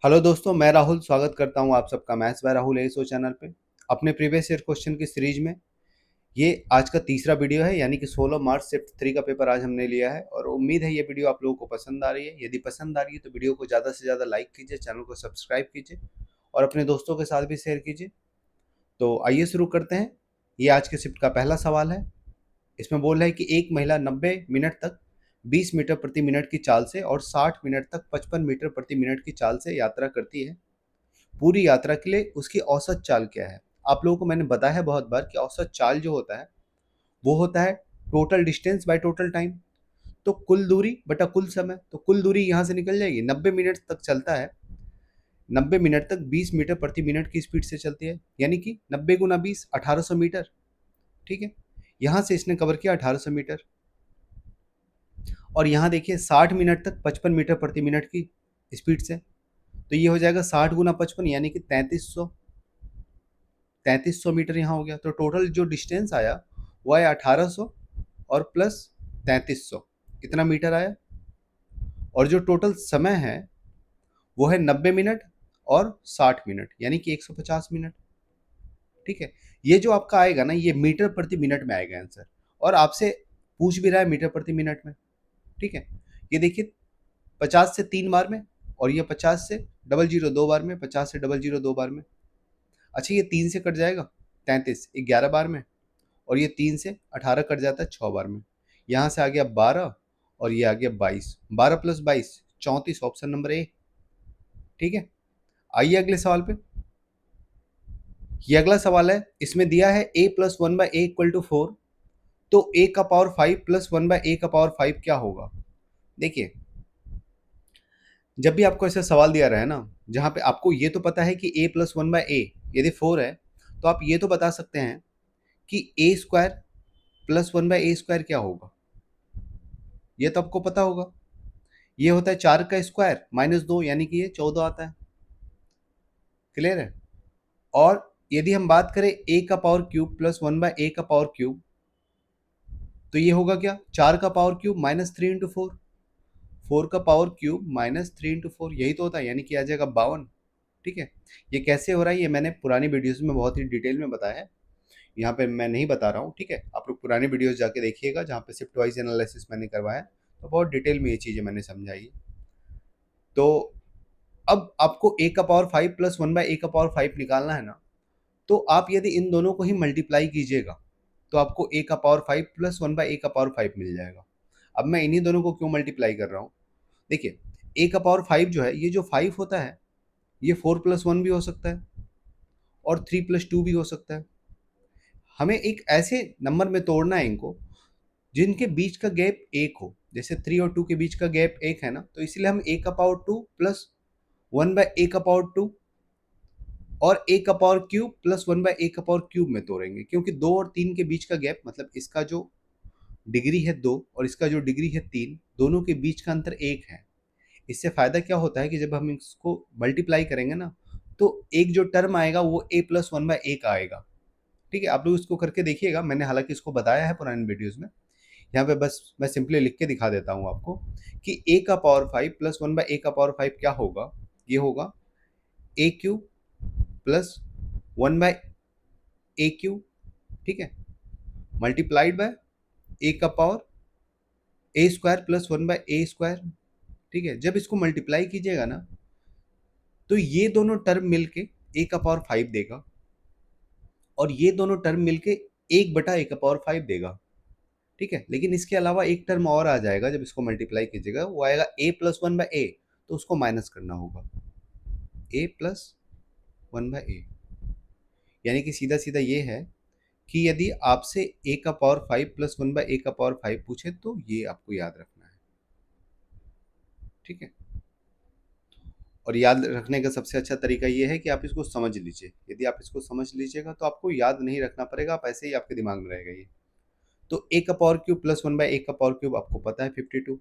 Hello दोस्तों, मैं राहुल स्वागत करता हूं आप सबका मैथ्स बाय राहुल एसो चैनल पे। अपने प्रीवियस ईयर क्वेश्चन की सीरीज में ये आज का तीसरा वीडियो है, यानी कि 16 मार्च शिफ्ट 3 का पेपर आज हमने लिया है और उम्मीद है ये वीडियो आप लोगों को पसंद आ रही है। यदि पसंद आ रही है तो वीडियो को ज़्यादा से ज़्यादा लाइक कीजिए, चैनल को सब्सक्राइब कीजिए और अपने दोस्तों के साथ भी शेयर कीजिए। तो आइए शुरू करते हैं। ये आज के शिफ्ट का पहला सवाल है। इसमें बोल रहा है कि एक महिला 90 मिनट तक 20 मीटर प्रति मिनट की चाल से और 60 मिनट तक 55 मीटर प्रति मिनट की चाल से यात्रा करती है। पूरी यात्रा के लिए उसकी औसत चाल क्या है? आप लोगों को मैंने बताया है बहुत बार कि औसत चाल जो होता है वो होता है total distance by total time. तो कुल दूरी बटा कुल समय, तो कुल दूरी यहाँ से निकल जाएगी। 90 मिनट तक चलता है, 90 मिनट तक 20 मीटर प्रति मिनट की स्पीड से चलती है, यानी कि 90 गुना 20 1800 मीटर। ठीक है, यहाँ से इसने कवर किया 1800 मीटर। और यहाँ देखिए 60 मिनट तक 55 मीटर प्रति मिनट की स्पीड से, तो ये हो जाएगा 60 गुना 55 यानी कि 3300 मीटर यहाँ हो गया। तो टोटल जो डिस्टेंस आया वो आया 1800 और प्लस 3300, इतना मीटर आया। और जो टोटल समय है वो है 90 मिनट और 60 मिनट, यानी कि 150 मिनट। ठीक है, ये जो आपका आएगा ना ये मीटर प्रति मिनट में आएगा आंसर, और आपसे पूछ भी रहा है मीटर प्रति मिनट में। ठीक है, ये देखिए 50 से 3 बार में, और ये 50 से डबल जीरो 2 बार में, 50 से डबल जीरो 2 बार में। अच्छा, ये 3 से कट जाएगा 33 11 बार में, और ये 3 से 18 कट जाता है 6 बार में। यहाँ से आ गया 12 और ये आ गया 22, 12 प्लस 22 34, ऑप्शन नंबर ए। ठीक है, आइए अगले सवाल पे। ये अगला सवाल है, इसमें दिया है a plus one by a equal to 4, तो a का power 5 plus one by a का पावर 5 क्या होगा? देखिए, जब भी आपको ऐसा सवाल दिया रहा है ना जहाँ पे आपको ये तो पता है कि a प्लस वन बाई ए यदि 4 है, तो आप ये तो बता सकते हैं कि a square plus one by a square क्या होगा। ये तो आपको पता होगा। ये होता है 4 का स्क्वायर माइनस 2, यानी कि ये 14 आता है। क्लियर है? और यदि हम बात करें ए का power cube plus one by a का पावर क्यूब, तो ये होगा क्या? 4 का पावर क्यूब माइनस 3 इंटू 4, 4 का पावर क्यूब माइनस 3 इंटू 4, यही तो होता है, यानी कि आ जाएगा 52। ठीक है, ये कैसे हो रहा है ये मैंने पुरानी वीडियोस में बहुत ही डिटेल में बताया है, यहाँ पे मैं नहीं बता रहा हूँ। ठीक है, आप लोग पुरानी वीडियोस जाके देखिएगा जहाँ पे शिफ्ट वाइज एनालिसिस मैंने करवाया, तो बहुत डिटेल में ये चीज़ें मैंने समझाई है। तो अब आपको ए का power 5 plus one by a का पावर 5 निकालना है ना, तो आप यदि इन दोनों को ही मल्टीप्लाई कीजिएगा तो आपको ए का power 5 plus one by a का पावर 5 मिल जाएगा। अब मैं इन्हीं दोनों को क्यों मल्टीप्लाई कर रहा हूँ? देखिए, ए का पावर 5 जो है, ये जो 5 होता है ये 4 प्लस 1 भी हो सकता है और 3 प्लस 2 भी हो सकता है। हमें एक ऐसे नंबर में तोड़ना है इनको जिनके बीच का गैप एक हो। जैसे 3 और 2 के बीच का गैप एक है ना, तो इसलिए हम ए का power 2 plus one by a का पावर 2 और ए का power cube plus one by a का पावर क्यूब में तोड़ेंगे, क्योंकि 2 और 3 के बीच का गैप, मतलब इसका जो डिग्री है 2 और इसका जो डिग्री है 3, दोनों के बीच का अंतर 1 है। इससे फ़ायदा क्या होता है कि जब हम इसको मल्टीप्लाई करेंगे ना, तो एक जो टर्म आएगा वो ए प्लस वन बाई ए का आएगा। ठीक है, आप लोग इसको करके देखिएगा, मैंने हालांकि इसको बताया है पुरानी वीडियोज़ में। यहाँ पे बस मैं सिंपली लिख के दिखा देता हूँ आपको कि ए का power 5 plus one by a का पावर 5 क्या होगा। ये होगा a cube plus one by a cube, ठीक है, मल्टीप्लाइड बाय ए का power a square plus one by a square. ठीक है, जब इसको मल्टीप्लाई कीजिएगा ना, तो ये दोनों टर्म मिलके ए का पावर 5 देगा और ये दोनों टर्म मिलके 1 बटा ए का पावर 5 देगा। ठीक है, लेकिन इसके अलावा एक टर्म और आ जाएगा जब इसको मल्टीप्लाई कीजिएगा, वो आएगा ए प्लस वन बाई ए, तो उसको माइनस करना होगा, ए प्लस वन बाई ए। यानी कि सीधा सीधा ये है कि यदि आपसे ए का power 5 plus one by a का पावर 5 पूछे तो ये आपको याद रखना है। ठीक है, और याद रखने का सबसे अच्छा तरीका ये है कि आप इसको समझ लीजिए। यदि आप इसको समझ लीजिएगा तो आपको याद नहीं रखना पड़ेगा, आप ऐसे ही आपके दिमाग में रहेगा ये। तो ए का power cube plus one by a का पावर क्यूब आपको पता है 52,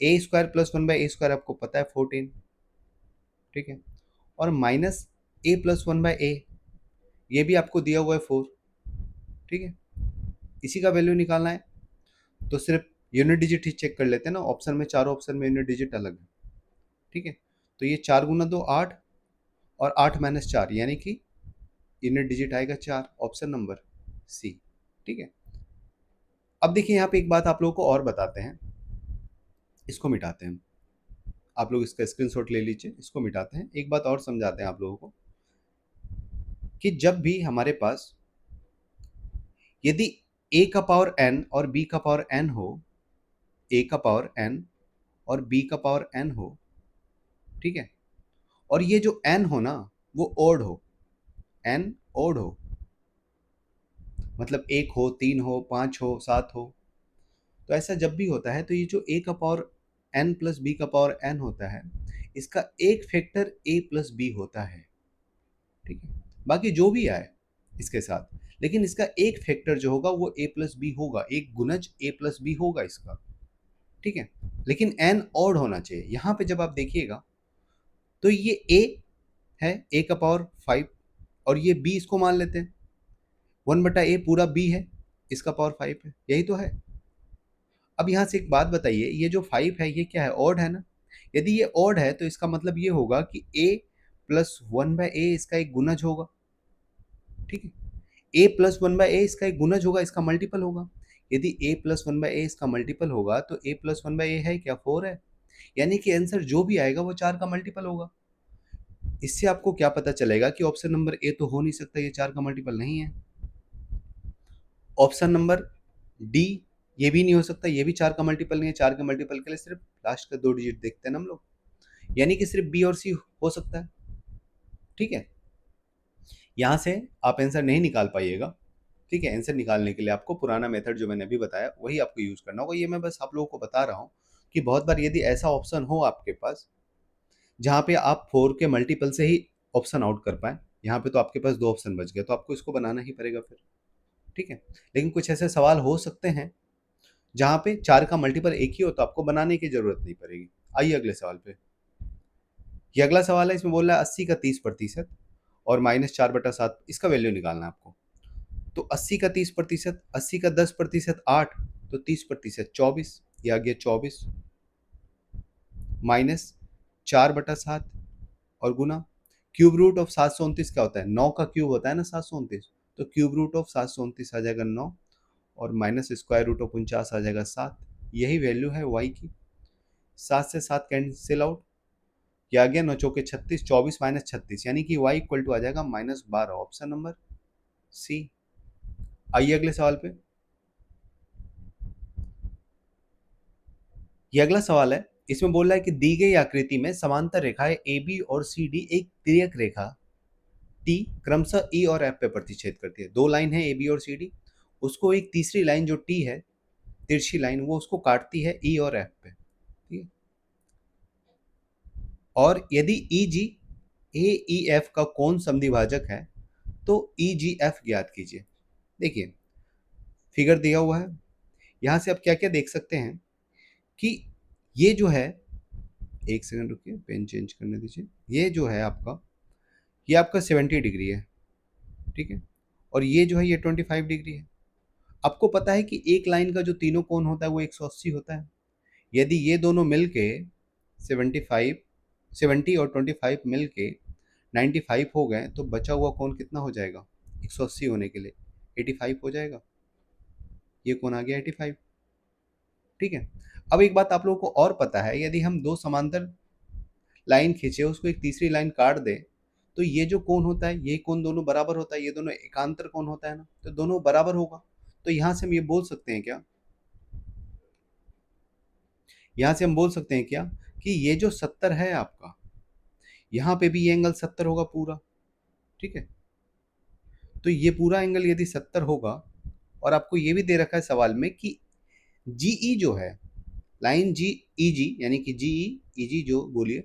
a square plus one by a square आपको पता है 14। ठीक है, और minus a plus one by a, ये भी आपको दिया हुआ है 4। ठीक है, इसी का वैल्यू निकालना है, तो सिर्फ यूनिट डिजिट ही चेक कर लेते हैं ना, ऑप्शन में चारों ऑप्शन में यूनिट डिजिट अलग है। ठीक है, तो ये 4 गुना 2 8 और 8 माइनस 4 यानी कि यूनिट डिजिट आएगा 4, ऑप्शन नंबर सी। ठीक है। अब देखिए यहाँ पे एक बात आप लोगों को और बताते हैं, इसको मिटाते हैं। आप लोग इसका स्क्रीनशॉट ले लीजिए, इसको मिटाते हैं। एक बात और समझाते हैं आप लोगों को कि जब भी हमारे पास यदि a का पावर n और b का पावर n हो, a का पावर n और b का पावर n हो, ठीक है, और ये जो n हो ना वो ओड हो, n ओड हो, मतलब 1 हो, 3 हो, 5 हो, 7 हो, तो ऐसा जब भी होता है तो ये जो a का पावर n प्लस b का पावर n होता है, इसका एक फैक्टर a प्लस b होता है। ठीक है, बाकी जो भी आए इसके साथ, लेकिन इसका एक फैक्टर जो होगा वो a प्लस बी होगा, एक गुणज a प्लस बी होगा इसका। ठीक है, लेकिन n ऑड होना चाहिए। यहाँ पे जब आप देखिएगा तो ये a है, a का पावर 5, और ये b इसको मान लेते हैं, 1/a पूरा b है, इसका पावर 5 है, यही तो है। अब यहाँ से एक बात बताइए, ये जो 5 है ये क्या है, ऑड है ना। यदि ये ऑड है तो इसका मतलब ये होगा कि a प्लस 1/a इसका एक गुणज होगा। ठीक है, a प्लस 1/a इसका एक गुणज होगा, इसका मल्टीपल होगा। यदि a प्लस 1/a इसका मल्टीपल होगा तो a प्लस 1/a है क्या, 4 है, यानी कि आंसर जो भी आएगा वो 4 का मल्टीपल होगा। इससे आपको क्या पता चलेगा कि ऑप्शन नंबर ए तो हो नहीं सकता, ये 4 का मल्टीपल नहीं है। ऑप्शन नंबर डी ये भी नहीं हो सकता, ये भी 4 का मल्टीपल नहीं है। 4 के मल्टीपल के लिए सिर्फ लास्ट का 2 डिजिट देखते हैं ना हम लोग, यानी कि सिर्फ बी और सी हो सकता है। ठीक है, यहाँ से आप आंसर नहीं निकाल पाइएगा। ठीक है, आंसर निकालने के लिए आपको पुराना मेथड जो मैंने अभी बताया वही आपको यूज करना होगा। ये मैं बस आप लोगों को बता रहा हूँ कि बहुत बार यदि ऐसा ऑप्शन हो आपके पास जहाँ पे आप 4 के मल्टीपल से ही ऑप्शन आउट कर पाए, यहाँ पे तो आपके पास 2 ऑप्शन बच गए, तो आपको इसको बनाना ही पड़ेगा फिर। ठीक है, लेकिन कुछ ऐसे सवाल हो सकते हैं जहाँ पे 4 का मल्टीपल एक ही हो तो आपको बनाने की जरूरत नहीं पड़ेगी। आइए अगले सवाल पे। ये अगला सवाल है, इसमें बोल रहा है 80 का 30% और -4/7, इसका वैल्यू निकालना है आपको। तो 80 का 30%, 80 का 10% 8, तो 30% 24, ये आ गया 24 माइनस 4/7 और गुना क्यूब रूट ऑफ 729 क्या होता है, 9 का क्यूब होता है ना 729, तो क्यूब रूट ऑफ 729 आ जाएगा 9 और माइनस स्क्वायर रूट ऑफ 49 आ जाएगा 7। यही वैल्यू है y की। 7 से 7 कैंसिल आउट, ये आ गया 9 चौके 36, 24 माइनस 36 यानी कि y इक्वल टू आ जाएगा -12, ऑप्शन नंबर सी। आइए अगले सवाल पे। ये अगला सवाल है, इसमें बोल रहा है कि दी गई आकृति में समांतर रेखाएं ए बी और सी डी एक तिर्यक रेखा टी क्रमशः ई और एफ पे प्रतिच्छेद करती है। दो लाइन है ए बी और सी डी, उसको एक तीसरी लाइन जो टी है, तिरछी लाइन, वो उसको काटती है ई और एफ पे। ठीक है, और यदि ई जी ए ई एफ का कोण समद्विभाजक है तो ई जी एफ ज्ञात कीजिए। देखिए फिगर दिया हुआ है, यहाँ से आप क्या क्या देख सकते हैं कि ये जो है, एक सेकंड रुकिए पेन चेंज करने दीजिए, ये जो है आपका, ये आपका 70 डिग्री है। ठीक है, और ये जो है ये 25 डिग्री है। आपको पता है कि एक लाइन का जो तीनों कोण होता है वो 180 होता है। यदि ये दोनों मिलके 75 70 और 25 मिलके 95 हो गए तो बचा हुआ कोण कितना हो जाएगा, 180 होने के लिए 85 हो जाएगा। ये कोण आ गया 85। ठीक है, अब एक बात आप लोगों को और पता है, यदि हम दो समांतर लाइन खींचे उसको एक तीसरी लाइन काट दे तो ये जो कोण होता है, ये कोण दोनों बराबर होता है, ये दोनों एकांतर कोण होता है ना, तो दोनों बराबर होगा। तो यहां से हम ये बोल सकते हैं क्या, यहां से हम बोल सकते हैं क्या कि ये जो 70 है आपका, यहाँ पे भी ये एंगल 70 होगा पूरा। ठीक है, तो ये पूरा एंगल यदि 70 होगा, और आपको ये भी दे रखा है सवाल में कि जीई जो है, लाइन जी ई जी यानी कि जीई ई जी जो बोलिए,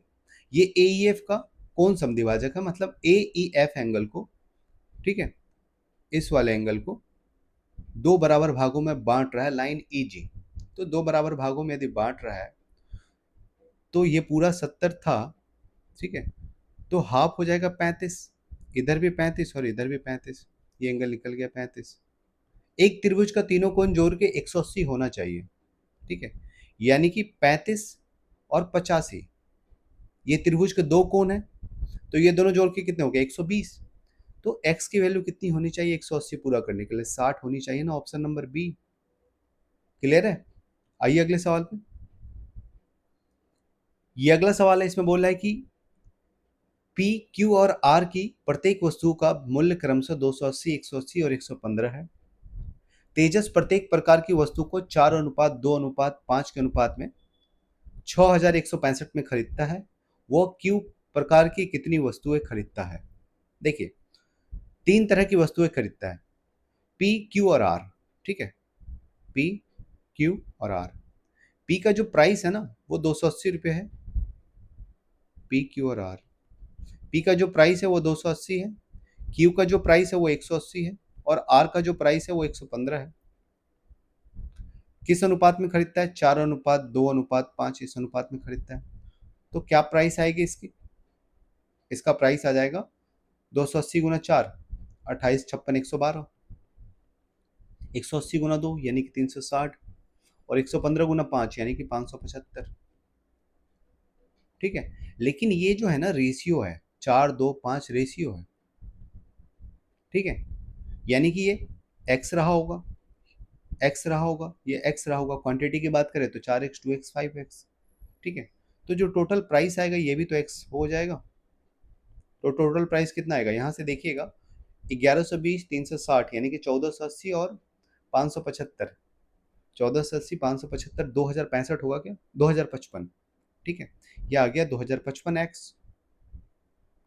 ये ए ई एफ का कौन समद्विभाजक है, मतलब ए ई एफ एंगल को, ठीक है, इस वाले एंगल को दो बराबर भागों में बांट रहा है लाइन ई जी। तो दो बराबर भागों में यदि बांट रहा है तो ये पूरा 70 था। ठीक है, तो हाफ हो जाएगा 35, इधर भी 35 और इधर भी 35, ये एंगल निकल गया 35। एक त्रिभुज का तीनों कोण जोड़ के 180 होना चाहिए। ठीक है, यानी कि 35 और 85, ये त्रिभुज के दो कोण है, तो ये दोनों जोड़ के कितने हो गए 120। तो x की वैल्यू कितनी होनी चाहिए 180 पूरा करने के लिए? 60 होनी चाहिए ना, ऑप्शन नंबर बी। क्लियर है? आइए अगले सवाल पे। ये अगला सवाल है, इसमें बोल रहा है कि पी क्यू और आर की प्रत्येक वस्तु का मूल्य क्रमशः 280, 180 और 115 है। तेजस प्रत्येक प्रकार की वस्तु को 4:2:5 के अनुपात में 6165 में खरीदता है। वह क्यू प्रकार की कितनी वस्तुएं खरीदता है? देखिए, तीन तरह की वस्तुएं खरीदता है, पी क्यू और आर। ठीक है, पी क्यू और आर। पी का जो प्राइस है ना वो 280 रुपये है, पी क्यू और आर। पी का जो प्राइस है वो 280 है, क्यू का जो प्राइस है वो 180 है, और आर का जो प्राइस है वो 115 है। किस अनुपात में खरीदता है? 4:2:5 इस अनुपात में खरीदता है। तो क्या प्राइस आएगी इसकी? इसका प्राइस आ जाएगा 280 गुना 4, 28, 56, 112, 180 गुना 2 यानी कि 360, और 115 गुना 5 यानी कि 575। ठीक है, लेकिन ये जो है ना रेशियो है, 4:2:5 रेशियो है। ठीक है, यानी कि ये x रहा होगा, x रहा होगा, ये x रहा होगा। क्वांटिटी की बात करें तो 4x, 2x, 5x। ठीक है, तो जो टोटल प्राइस आएगा ये भी तो x हो जाएगा। तो टोटल प्राइस कितना आएगा? यहाँ से देखिएगा, 1120, 360 यानी कि 1480 और 575। 1480, 575, 2065 होगा क्या? 2055। ठीक है, ये आ गया 2055x।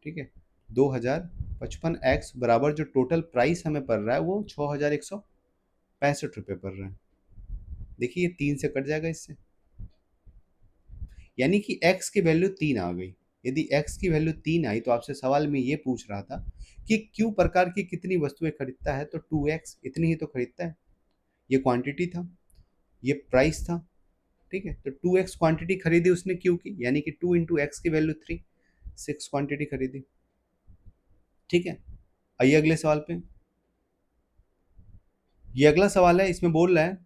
ठीक है, 2055x बराबर जो टोटल प्राइस हमें पड़ रहा है वो 6165 रुपये पड़ रहा है। देखिए, ये 3 से कट जाएगा इससे, यानी कि x की वैल्यू 3 आ गई। यदि x की वैल्यू 3 आई तो आपसे सवाल में ये पूछ रहा था कि q प्रकार की कितनी वस्तुएं खरीदता है, तो 2x इतनी ही तो खरीदता है। ये क्वांटिटी था, ये प्राइस था। ठीक है, तो 2x क्वांटिटी खरीदी उसने q की, यानी कि 2 इंटू एक्स की वैल्यू 3, 6 क्वांटिटी खरीदी। ठीक है, आइए अगले सवाल पे। ये अगला सवाल है, इसमें बोल रहा है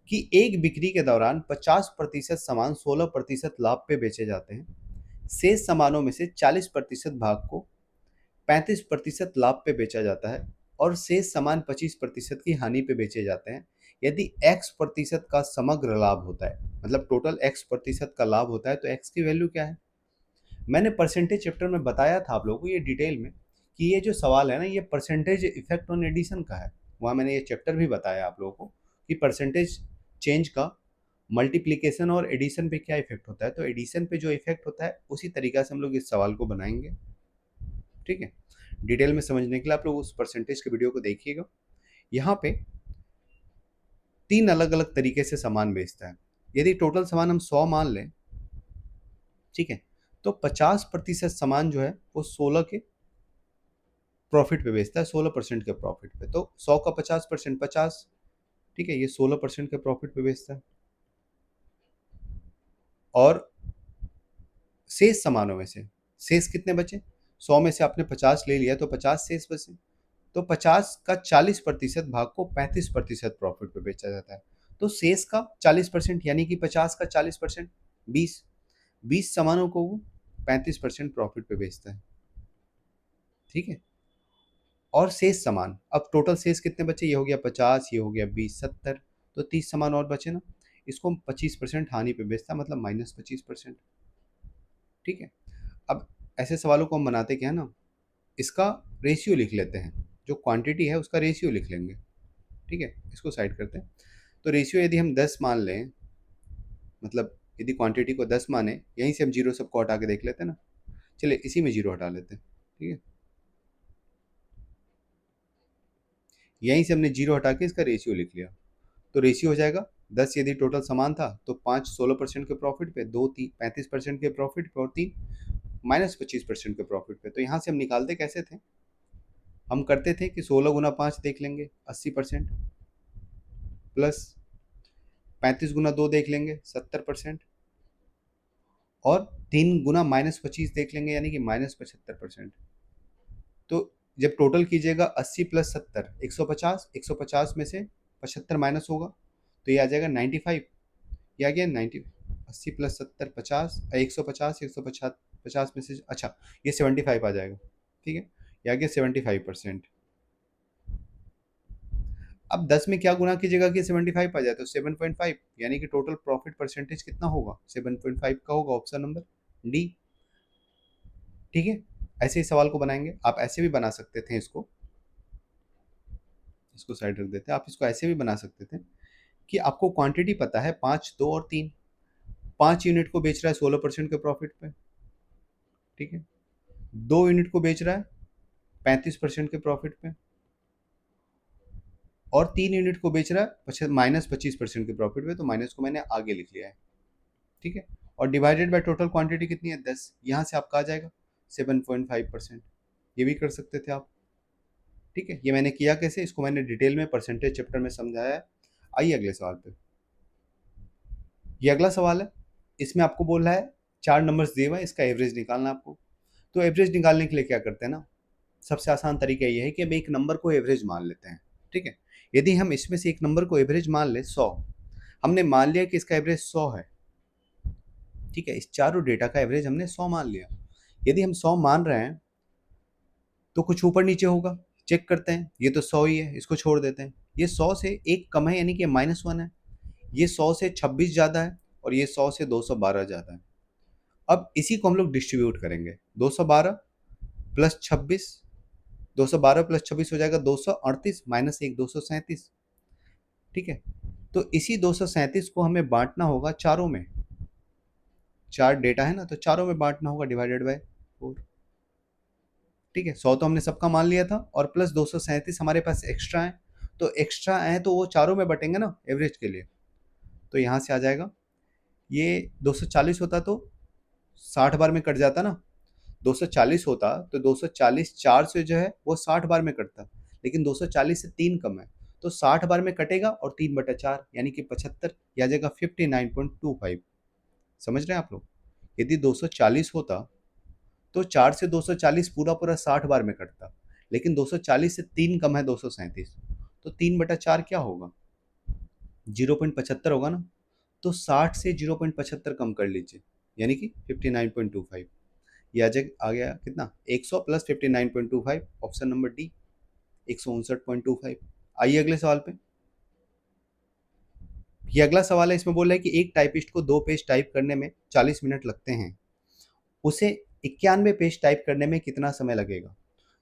कि एक बिक्री के दौरान 50% सामान 16% लाभ पे बेचे जाते हैं। शेष सामानों में से 40% भाग को 35% लाभ पे बेचा जाता है, और शेष सामान 25% की हानि पे बेचे जाते हैं। यदि x प्रतिशत का समग्र लाभ होता है, मतलब टोटल x प्रतिशत का लाभ होता है, तो x की वैल्यू क्या है? मैंने परसेंटेज चैप्टर में बताया था आप लोगों को ये डिटेल में कि ये जो सवाल है ना ये परसेंटेज इफेक्ट ऑन एडिशन का है। वहाँ मैंने ये चैप्टर भी बताया आप लोगों को कि परसेंटेज चेंज का मल्टीप्लिकेशन और एडिशन पे क्या इफेक्ट होता है। तो एडिशन पे जो इफेक्ट होता है उसी तरीका से हम लोग इस सवाल को बनाएंगे। ठीक है, डिटेल में समझने के लिए आप लोग उस परसेंटेज के वीडियो को देखिएगा। यहाँ पे 3 अलग अलग तरीके से सामान बेचता है। यदि टोटल सामान हम 100 मान लें, ठीक है, तो 50% सामान जो है वो 16 के प्रॉफिट पे बेचता है, 16% के प्रॉफिट पे। तो 100 का 50%, 50। ठीक है, ये 16% के प्रॉफिट पे बेचता है। और शेष सामानों में से शेष कितने बचे? 100 में से आपने 50 ले लिया तो 50 शेष बचे। तो 50 का 40% भाग को 35% प्रॉफिट पे बेचा जाता है। तो शेष का 40% यानी कि 50 का 40%, 20। 20 सामानों को वो 35% प्रॉफिट पे बेचता है। ठीक है, और शेष सामान, अब टोटल शेष कितने बचे? ये हो गया 50, ये हो गया 20, 70। तो 30 सामान और बचे ना, इसको हम 25% हानि पे बेचता है, मतलब -25%। ठीक है, अब ऐसे सवालों को हम बनाते क्या है ना, इसका रेशियो लिख लेते हैं, जो क्वांटिटी है उसका रेशियो लिख लेंगे। ठीक है, इसको साइड करते हैं। तो रेशियो यदि हम 10 मान लें, मतलब यदि क्वांटिटी को 10 माने, यहीं से हम जीरो सबको हटा के देख लेते हैं ना। चलिए इसी में जीरो हटा लेते हैं। ठीक है, यहीं से हमने जीरो हटा के इसका रेशियो लिख लिया। तो रेशियो हो जाएगा 10 यदि टोटल सामान था तो 5 16% के प्रॉफिट पे, 2 3 35% के प्रॉफिट पे, और 3 -25% के प्रॉफिट पे। तो यहाँ से हम निकालते कैसे थे? हम करते थे कि 16 गुना 5 देख लेंगे 80%, प्लस 35 गुना 2 देख लेंगे 70%, और 3 गुना -25 देख लेंगे यानी कि -75%। तो जब टोटल कीजिएगा 80 प्लस 70 150, 150 में से 75 माइनस होगा तो ये आ जाएगा 95। ये आ गया 90। 80 प्लस 70 50, 150, 150 50 में से, अच्छा ये 75 आ जाएगा, ठीक है, ये आ गया 75%। अब 10 में क्या गुना कीजिएगा कि 75 आ जाए, तो 7.5, यानी कि टोटल प्रॉफिट परसेंटेज कितना होगा, 7.5 का होगा, ऑप्शन नंबर डी। ठीक है, ऐसे ही सवाल को बनाएंगे, आप ऐसे भी बना सकते थे, इसको साइड रख देते हैं, आप इसको ऐसे भी बना सकते थे कि आपको क्वांटिटी पता है 5, 2 और 3, 5 यूनिट को बेच रहा है 16% के प्रॉफिट पे, ठीक है, 2 यूनिट को बेच रहा है 35% के प्रॉफिट पे, और 3 यूनिट को बेच रहा है -25% के प्रॉफिट पे, तो माइनस को मैंने आगे लिख लिया है, ठीक है, और डिवाइडेड बाय टोटल क्वांटिटी कितनी है, 10, यहाँ से आपका आ जाएगा 7.5%, ये भी कर सकते थे आप, ठीक है। ये मैंने किया कैसे, इसको मैंने डिटेल में परसेंटेज चैप्टर में समझाया है। आइए अगले सवाल पे। ये अगला सवाल है, इसमें आपको बोल रहा है 4 नंबर्स दिए हुए हैं, इसका एवरेज निकालना है आपको। तो एवरेज निकालने के लिए क्या करते हैं ना, सबसे आसान तरीका ये है कि हम एक नंबर को एवरेज मान लेते हैं, ठीक है। यदि हम इसमें से एक नंबर को एवरेज मान ले 100, हमने मान लिया कि इसका एवरेज 100 है, ठीक है, इस चारों डेटा का एवरेज हमने 100 मान लिया। यदि हम 100 मान रहे हैं तो कुछ ऊपर नीचे होगा, चेक करते हैं, ये तो 100 ही है, इसको छोड़ देते हैं, ये 100 से एक कम है, यानी कि -1 है, ये 100 से 26 ज़्यादा है, और ये 100 से 212 ज़्यादा है। अब इसी को हम लोग डिस्ट्रीब्यूट करेंगे, 212 प्लस 26, 212 प्लस 26 हो जाएगा 238, -1 237, ठीक है। तो इसी 237 को हमें बांटना होगा चारों में, 4 डेटा है ना, तो चारों में बांटना होगा, डिवाइडेड बाय 4, ठीक है। 100 तो हमने सबका मान लिया था, और प्लस 237 हमारे पास एक्स्ट्रा है, तो एक्स्ट्रा है तो वो चारों में बटेंगे ना एवरेज के लिए, तो यहाँ से आ जाएगा, ये 240 होता तो 60 बार में कट जाता ना, 240 होता तो 240 4 से जो है वो 60 बार में कटता, लेकिन 240 से 3 कम है, तो 60 बार में कटेगा, और 3/4 यानी कि 75, यह आ जाएगा 59.25। समझ रहे हैं आप लोग, यदि 240 होता तो 4 से 240 पूरा पूरा 60 बार में कटता, लेकिन 240 से 3 कम है 237, तो 3/4 क्या होगा, 0.75 होगा ना, तो 60 से 0.75 कम कर लीजिए, यानी कि 59.25, ये आ गया कितना, 100 प्लस 59.25, ऑप्शन नंबर डी, 159.25। आइए अगले सवाल पे। ये अगला सवाल है, इसमें बोल रहा है कि एक टाइपिस्ट को 2 पेज टाइप करने में 40 मिनट लगते हैं, उसे 91 पेज टाइप करने में कितना समय लगेगा।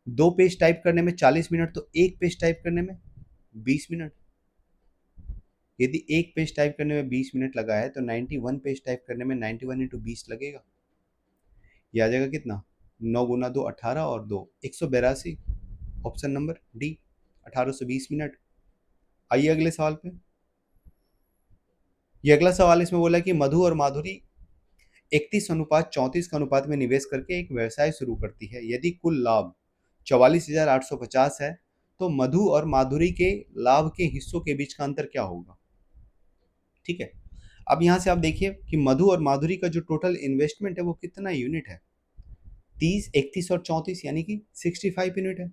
2 पेज टाइप करने में 40 मिनट, तो एक पेज टाइप करने में 20 मिनट। यदि एक पेज टाइप करने में 20 मिनट लगा है, तो 91 पेज टाइप करने में 91 इंटू 20 लगेगा, ये आ जाएगा कितना, 9 गुना 2 18, और 2 182, ऑप्शन नंबर डी, 1820 मिनट। आइए अगले सवाल पे। ये अगला सवाल इसमें बोला है कि मधु और माधुरी 31:34 के अनुपात में निवेश करके एक व्यवसाय शुरू करती है, यदि कुल लाभ 44,850 है, तो मधु और माधुरी के लाभ के हिस्सों के बीच का अंतर क्या होगा, ठीक है। अब यहां से आप देखिए कि मधु और माधुरी का जो टोटल इन्वेस्टमेंट है वो कितना यूनिट है, 30, 31 और 34, यानी कि 65 यूनिट है।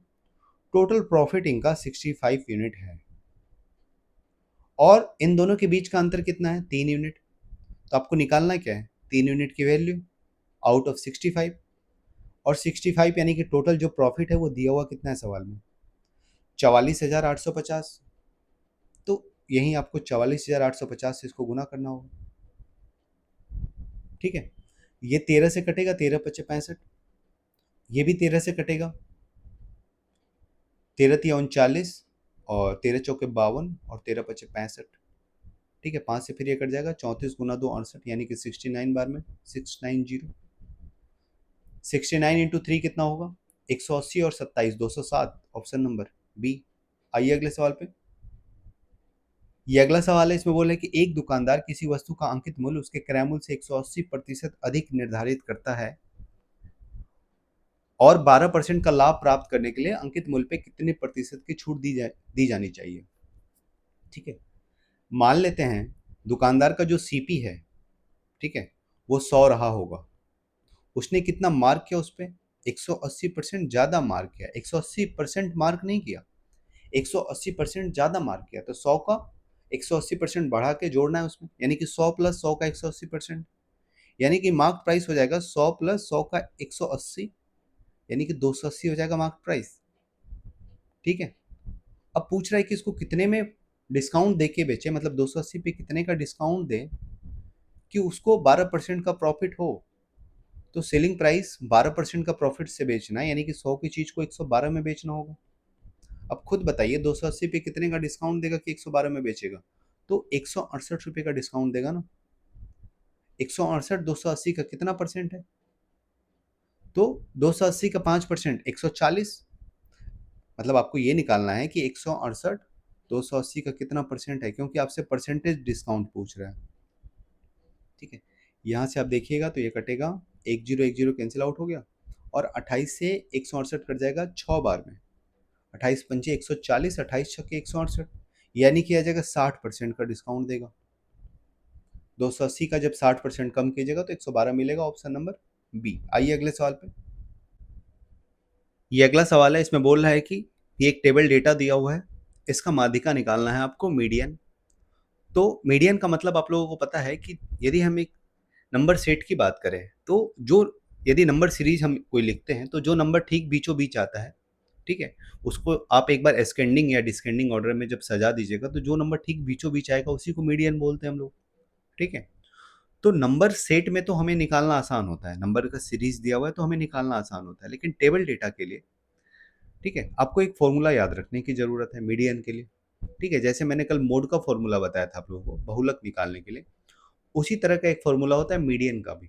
टोटल प्रॉफिट इनका 65 यूनिट है, और इन दोनों के बीच का अंतर कितना है, 3 यूनिट। तो आपको निकालना क्या है, 3 यूनिट की वैल्यू आउट ऑफ 65, और 65 यानी कि टोटल जो प्रॉफिट है वो दिया हुआ कितना है सवाल में, 44,850, तो यही आपको 44,850 से इसको गुना करना होगा, ठीक है। ये 13 से कटेगा, 13 पचे 65, ये भी 13 से कटेगा, 13 तिया 39, और 13 चौके 52, और 13 पचे 65, ठीक है। 5 से फिर ये कट जाएगा, 34 गुना 2 68, यानी कि 69 बार में 690, 69 इंटू 3 कितना होगा, 180, और 27 207, ऑप्शन नंबर बी। आइए अगले सवाल पे। ये अगला सवाल है, इसमें बोला है कि एक दुकानदार किसी वस्तु का अंकित मूल्य उसके क्रय मूल्य से 180% अधिक निर्धारित करता है, और 12% का लाभ प्राप्त करने के लिए अंकित मूल्य पे कितने प्रतिशत की छूट दी जानी चाहिए, ठीक है। मान लेते हैं दुकानदार का जो सीपी है, ठीक है, वो 100 रहा होगा, उसने कितना मार्क किया उस पर, 180% ज़्यादा मार्क किया, 180% मार्क नहीं किया, 180% ज़्यादा मार्क किया, तो 100 का 180% बढ़ा के जोड़ना है उसमें, यानी कि 100 प्लस 100 का 180%, यानी कि मार्क प्राइस हो जाएगा 100 प्लस 100 का 180, यानी कि 280 हो जाएगा मार्क प्राइस। ठीक है, अब पूछ रहा है कि इसको कितने में डिस्काउंट दे के बेचे, मतलब 280 पे कितने का डिस्काउंट दे कि उसको 12% का प्रॉफिट हो। तो सेलिंग प्राइस 12% का प्रॉफिट से बेचना है, यानी कि 100 की चीज को 112 में बेचना होगा। अब खुद बताइए 280 पे कितने का डिस्काउंट देगा कि 112 में बेचेगा? तो 168 रुपये का डिस्काउंट देगा ना। 168 280 का कितना परसेंट है? तो 280 का 5% 140। मतलब आपको ये निकालना है कि 168 280 का कितना परसेंट है, क्योंकि आपसे परसेंटेज डिस्काउंट पूछ रहा है। ठीक है, यहाँ से आप देखिएगा तो ये कटेगा, 1010 कैंसिल आउट हो गया, और 28 से 168 कट जाएगा 6 बार में। 28 पंचे 140, 28 छक्के 168, यानी कि आ जाएगा 60% का डिस्काउंट देगा। 280 का जब 60% कम कीजिएगा तो 112 मिलेगा, ऑप्शन नंबर बी। आइए अगले सवाल पे। ये अगला सवाल है, इसमें बोल रहा है कि ये एक टेबल डेटा दिया हुआ है, इसका माध्यिका निकालना है आपको, मीडियन। तो मीडियन का मतलब आप लोगों को पता है कि यदि हम एक नंबर सेट की बात करें तो जो, यदि नंबर सीरीज हम कोई लिखते हैं तो जो नंबर ठीक बीचों बीच आता है, ठीक है, उसको आप एक बार एस्केंडिंग या डिस्केंडिंग ऑर्डर में जब सजा दीजिएगा तो जो नंबर ठीक बीचों बीच आएगा उसी को मीडियन बोलते हैं हम लोग। ठीक है, तो नंबर सेट में तो हमें निकालना आसान होता है, नंबर का सीरीज दिया हुआ है तो हमें निकालना आसान होता है, लेकिन टेबल डेटा के लिए, ठीक है, आपको एक फॉर्मूला याद रखने की जरूरत है मीडियन के लिए। ठीक है, जैसे मैंने कल मोड का फॉर्मूला बताया था आप लोगों को बहुलक निकालने के लिए, उसी तरह का एक फॉर्मूला होता है मीडियन का भी।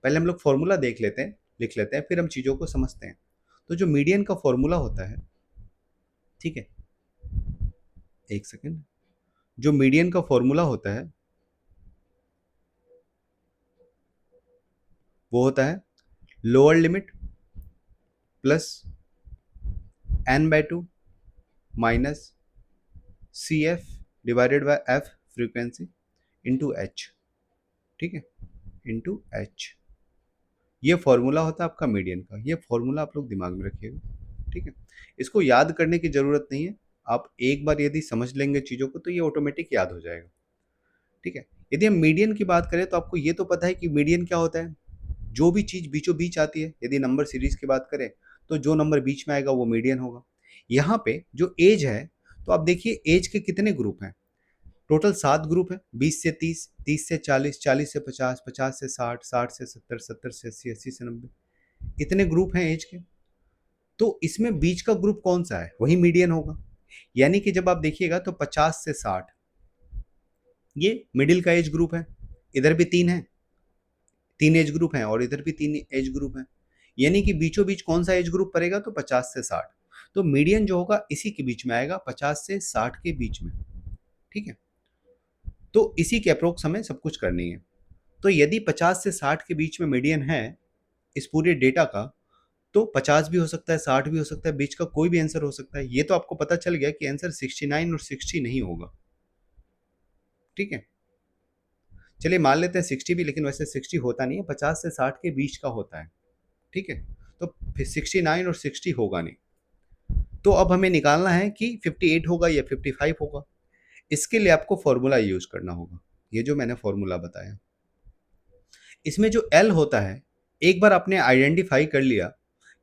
पहले हम लोग फॉर्मूला देख लेते हैं, लिख लेते हैं, फिर हम चीज़ों को समझते हैं। तो जो मीडियन का फॉर्मूला होता है, ठीक है, एक सेकेंड, जो मीडियन का फॉर्मूला होता है वो होता है lower limit plus n/2 minus C F divided by F frequency into H. ठीक है, इंटू एच, ये फॉर्मूला होता है आपका मीडियन का। ये फॉर्मूला आप लोग दिमाग में रखिएगा। ठीक है, इसको याद करने की जरूरत नहीं है, आप एक बार यदि समझ लेंगे चीज़ों को तो ये ऑटोमेटिक याद हो जाएगा। ठीक है, यदि हम मीडियन की बात करें तो आपको ये तो पता है कि मीडियन क्या होता है, जो भी चीज़ बीचों बीच आती है, यदि नंबर सीरीज की बात करें तो जो नंबर बीच में आएगा वो मीडियन होगा। यहाँ पे जो एज है, तो आप देखिए एज के कितने ग्रुप हैं, टोटल 7 ग्रुप है, 20 से 30, 30 से 40, 40 से 50, 50 से 60, 60 से 70, 70 से 80, 80 से 90, इतने ग्रुप हैं एज के। तो इसमें बीच का ग्रुप कौन सा है, वही मीडियन होगा। यानी कि जब आप देखिएगा तो 50 से 60 ये मिडिल का एज ग्रुप है, इधर भी 3 है, 3 एज ग्रुप हैं, और इधर भी 3 एज ग्रुप हैं, यानी कि बीचों बीच कौन सा एज ग्रुप पड़ेगा, तो 50 से 60। तो मीडियन जो होगा इसी के बीच में आएगा, 50 से 60 के बीच में। ठीक है, तो इसी के अप्रोक्स हमें सब कुछ करनी है। तो यदि 50 से 60 के बीच में मीडियन है इस पूरे डेटा का, तो 50 भी हो सकता है, 60 भी हो सकता है, बीच का कोई भी आंसर हो सकता है। ये तो आपको पता चल गया कि आंसर 69 और 60 नहीं होगा। ठीक है, चलिए मान लेते हैं 60 भी, लेकिन वैसे 60 होता नहीं है, 50 से 60 के बीच का होता है। ठीक है, तो फिर 69 और 60 होगा नहीं। तो अब हमें निकालना है कि 58 होगा या 55 होगा। इसके लिए आपको फॉर्मूला यूज करना होगा, ये जो मैंने फॉर्मूला बताया। इसमें जो एल होता है, एक बार आपने आइडेंटिफाई कर लिया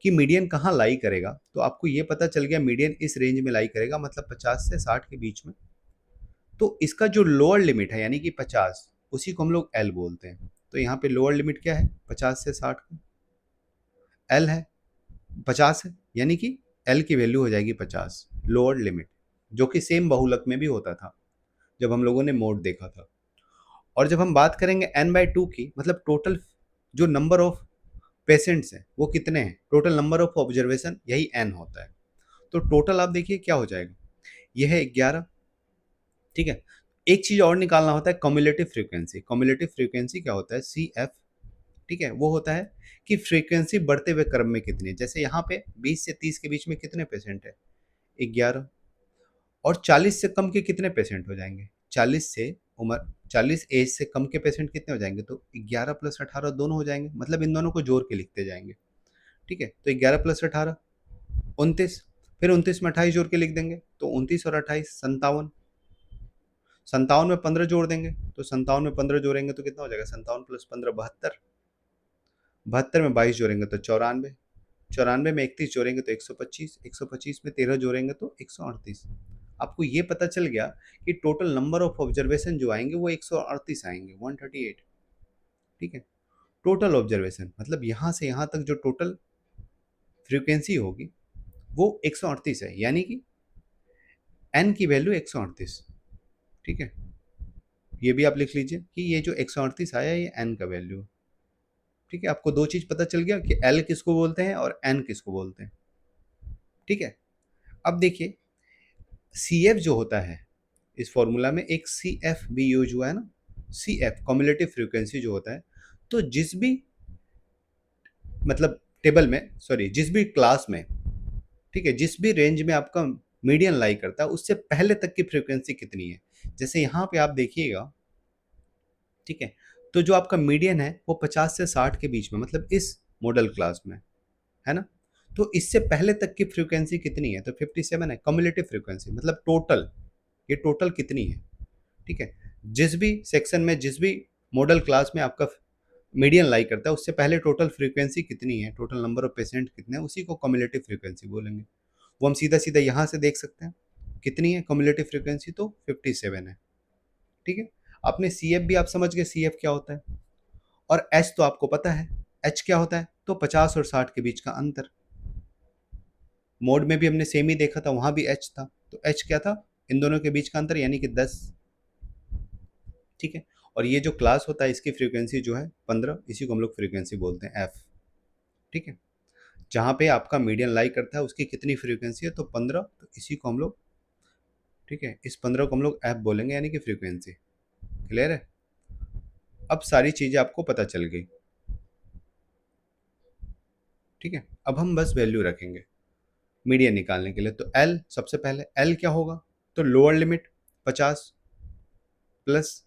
कि मीडियन कहाँ लाई करेगा, तो आपको ये पता चल गया मीडियन इस रेंज में लाई करेगा, मतलब 50 से 60 के बीच में। तो इसका जो लोअर लिमिट है यानी कि 50, उसी को हम लोग एल बोलते हैं। तो यहाँ पे लोअर लिमिट क्या है, 50 से 60 का एल है 50 है, यानी कि एल की वैल्यू हो जाएगी 50 लोअर लिमिट, जो कि सेम बहुलक में भी होता था जब हम लोगों ने मोड देखा था। और जब हम बात करेंगे n/2 की, मतलब टोटल जो नंबर ऑफ पेशेंट्स हैं वो कितने हैं, टोटल नंबर ऑफ ऑब्जर्वेशन, यही n होता है। तो टोटल आप देखिए क्या हो जाएगा, यह है 11। ठीक है, एक चीज और निकालना होता है कम्युलेटिव फ्रीक्वेंसी। कम्युलेटिव फ्रीक्वेंसी क्या होता है, सी एफ। ठीक है, वो होता है कि फ्रीक्वेंसी बढ़ते हुए क्रम में कितनी है। जैसे यहाँ पे 20 से 30 के बीच में कितने पेशेंट है, 11। और 40 से कम के कितने पेशेंट हो जाएंगे, 40 से उम्र, 40 एज से कम के पेशेंट कितने हो जाएंगे, तो 11 प्लस 18 दोनों हो जाएंगे, मतलब इन दोनों को जोड़ के लिखते जाएंगे। ठीक है, तो 11 प्लस 18 29, फिर 29 में 28 जोड़ के लिख देंगे, तो 29 और 28 57। 57 में 15 जोड़ देंगे, तो 57 में 15 जोड़ेंगे तो कितना हो जाएगा, 57 प्लस 15 72, 72 में 22 जोड़ेंगे तो 94, 94 में 31 जोड़ेंगे तो 125, 125 में 13 जोड़ेंगे तो 138। आपको ये पता चल गया कि टोटल नंबर ऑफ ऑब्जर्वेशन जो आएंगे वो 138 आएंगे, 138। ठीक है, टोटल ऑब्जर्वेशन मतलब यहाँ से यहाँ तक जो टोटल फ्रीक्वेंसी होगी वो 138 है, यानी कि n की वैल्यू 138। ठीक है, ये भी आप लिख लीजिए कि ये जो 138 आया ये n का वैल्यू है। ठीक है, आपको दो चीज पता चल गया कि l किसको बोलते हैं और n किसको बोलते हैं। ठीक है, अब देखिए CF जो होता है इस फॉर्मूला में एक CF भी यूज हुआ है ना, CF कम्युलेटिव फ्रीक्वेंसी जो होता है, तो जिस भी मतलब टेबल में, सॉरी जिस भी क्लास में, ठीक है, जिस भी रेंज में आपका मीडियन लाई करता है उससे पहले तक की फ्रीक्वेंसी कितनी है। जैसे यहाँ पे आप देखिएगा, ठीक है, तो जो आपका मीडियन है वो 50 से 60 के बीच में, मतलब इस मॉडल क्लास में है ना, तो इससे पहले तक की फ्रीक्वेंसी कितनी है, तो 57 है कम्युलेटिव फ्रीक्वेंसी, मतलब टोटल, ये टोटल कितनी है। ठीक है, जिस भी सेक्शन में, जिस भी मॉडल क्लास में आपका मीडियन लाई करता है उससे पहले टोटल फ्रीक्वेंसी कितनी है, टोटल नंबर ऑफ पेशेंट कितने हैं, उसी को कम्युलेटिव फ्रीक्वेंसी बोलेंगे। वो हम सीधा सीधा यहाँ से देख सकते हैं कितनी है कम्युलेटिव फ्रीक्वेंसी, तो 57 है। ठीक है, आपने CF भी आप समझ गए CF क्या होता है, और H तो आपको पता है H क्या होता है, तो 50 और 60 के बीच का अंतर। मोड में भी हमने सेम ही देखा था, वहां भी H था, तो H क्या था, इन दोनों के बीच का अंतर यानी कि 10। ठीक है, और ये जो क्लास होता है इसकी फ्रीक्वेंसी जो है 15, इसी को हम लोग फ्रीक्वेंसी बोलते हैं F। ठीक है, जहाँ पे आपका मीडियन लाई करता है उसकी कितनी फ्रीक्वेंसी है, तो 15, तो इसी को हम लोग, ठीक है, इस 15 को हम लोग F बोलेंगे यानी कि फ्रीक्वेंसी। क्लियर है, अब सारी चीजें आपको पता चल गई। ठीक है, अब हम बस वैल्यू रखेंगे मीडियन निकालने के लिए। तो L सबसे पहले, L क्या होगा, तो lower limit 50 plus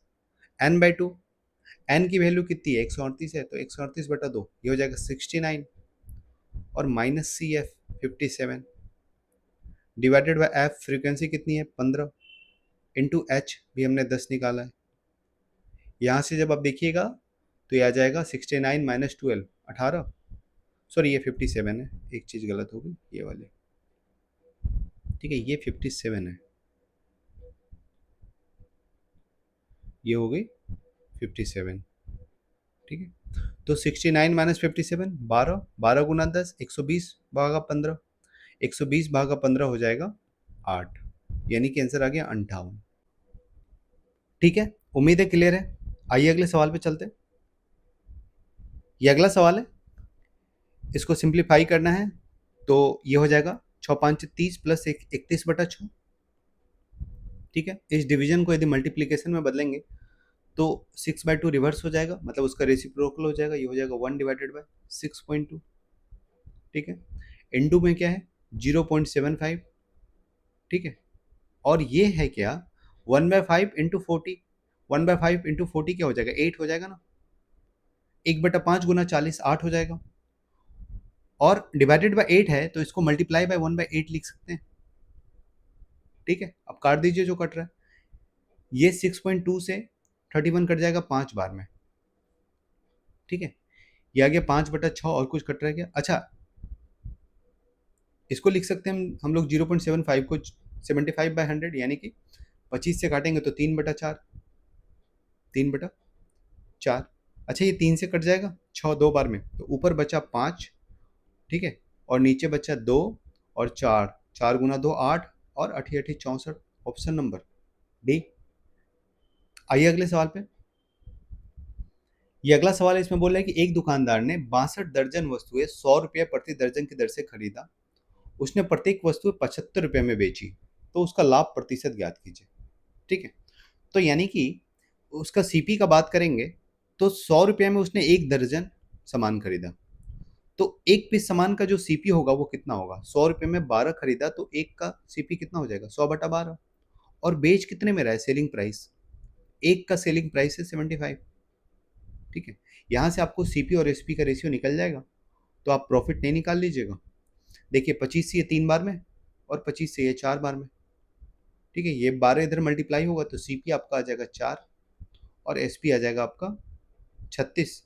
n/2, n की वैल्यू कितनी है 138 है, तो 138/2 ये हो जाएगा 69, और minus CF 57 divided by F frequency कितनी है 15, इंटू H भी हमने 10 निकाला है। यहाँ से जब आप देखिएगा तो ये आ जाएगा 69 माइनस 12 18, सॉरी ये 57 है, एक चीज़ गलत होगी ये वाले। ठीक है, ये 57 है, ये हो गई 57। ठीक है, तो 69 माइनस 57 12, 12 गुना 10 120 भागा 15, 120 भागा 15 हो जाएगा 8, यानी कि आंसर आ गया 58। ठीक है, उम्मीद है क्लियर है। आइए अगले सवाल पे चलते हैं। ये अगला सवाल है, इसको सिंप्लीफाई करना है, तो ये हो जाएगा 6×5 = 30 प्लस 31/6। ठीक है, इस डिवीजन को यदि मल्टीप्लीकेशन में बदलेंगे तो 6/2 रिवर्स हो जाएगा, मतलब उसका रेसिप्रोकल हो जाएगा, ये हो जाएगा 1/6.2। ठीक है, इनटू में क्या है 0.75। ठीक है, और ये है क्या 1/5 × 40, 1/5 × 40 क्या हो जाएगा 8 हो जाएगा ना, 1/5 गुना 40 8 हो जाएगा, और डिवाइडेड बाय 8 है तो इसको मल्टीप्लाई बाय 1/8 लिख सकते हैं। ठीक है, अब काट दीजिए जो कट रहा है, ये 6.2 से 31 कट जाएगा 5 बार में। ठीक है, ये आ गया 5/6, और कुछ कट रहा है क्या, अच्छा इसको लिख सकते हैं हम लोग 0.75 को 75/100, यानी कि 25 से काटेंगे तो 3/4, 3/4। अच्छा ये 3 से कट जाएगा 6 दो बार में, तो ऊपर बचा 5, ठीक है, और नीचे बचा 2 और 4, 4 गुना 2 8, और 8 8 64, ऑप्शन नंबर डी। आइए अगले सवाल पे। ये अगला सवाल है, इसमें बोल रहा है कि एक दुकानदार ने 62 दर्जन वस्तुएं 100 रुपये प्रति दर्जन की दर से खरीदा, उसने प्रत्येक वस्तु 75 रुपये में बेची, तो उसका लाभ प्रतिशत ज्ञात कीजिए। ठीक है, तो यानी कि उसका CP का बात करेंगे तो 100 रुपये में उसने एक दर्जन सामान खरीदा, तो एक पीस सामान का जो CP होगा वो कितना होगा, 100 रुपये में 12 खरीदा तो एक का CP कितना हो जाएगा 100/12, और बेच कितने में रहा है सेलिंग प्राइस, एक का सेलिंग प्राइस है 75। ठीक है, यहाँ से आपको CP और SP का रेशियो निकल जाएगा, तो आप प्रॉफिट नहीं निकाल लीजिएगा। देखिए 25 से ये 3 बार में, और 25 से ये 4 बार में, ठीक है, ये 12 इधर मल्टीप्लाई होगा तो सीपी आपका आ जाएगा 4 और एसपी आ जाएगा आपका 36।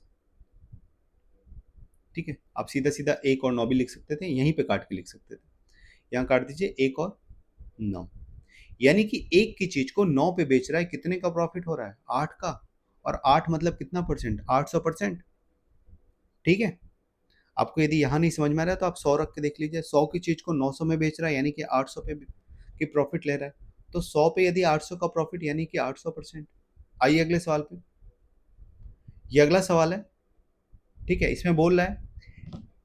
ठीक है, आप सीधा सीधा 1 और 9 भी लिख सकते थे, यहीं पे काट के लिख सकते थे। यहाँ काट दीजिए 1 और 9, यानी कि एक की चीज को 9 पे बेच रहा है, कितने का प्रॉफिट हो रहा है? 8 का। और 8 मतलब कितना परसेंट? 800%। ठीक है, आपको यदि यहाँ नहीं समझ में आ रहा है तो आप 100 रख के देख लीजिए। 100 की चीज को 900 में बेच रहा है, यानी कि 800 पे की प्रॉफिट ले रहा है। तो 100 पे यदि 800 का प्रॉफिट, यानी कि 800%। आइए अगले सवाल पे। ये अगला सवाल है। ठीक है, इसमें बोल रहा है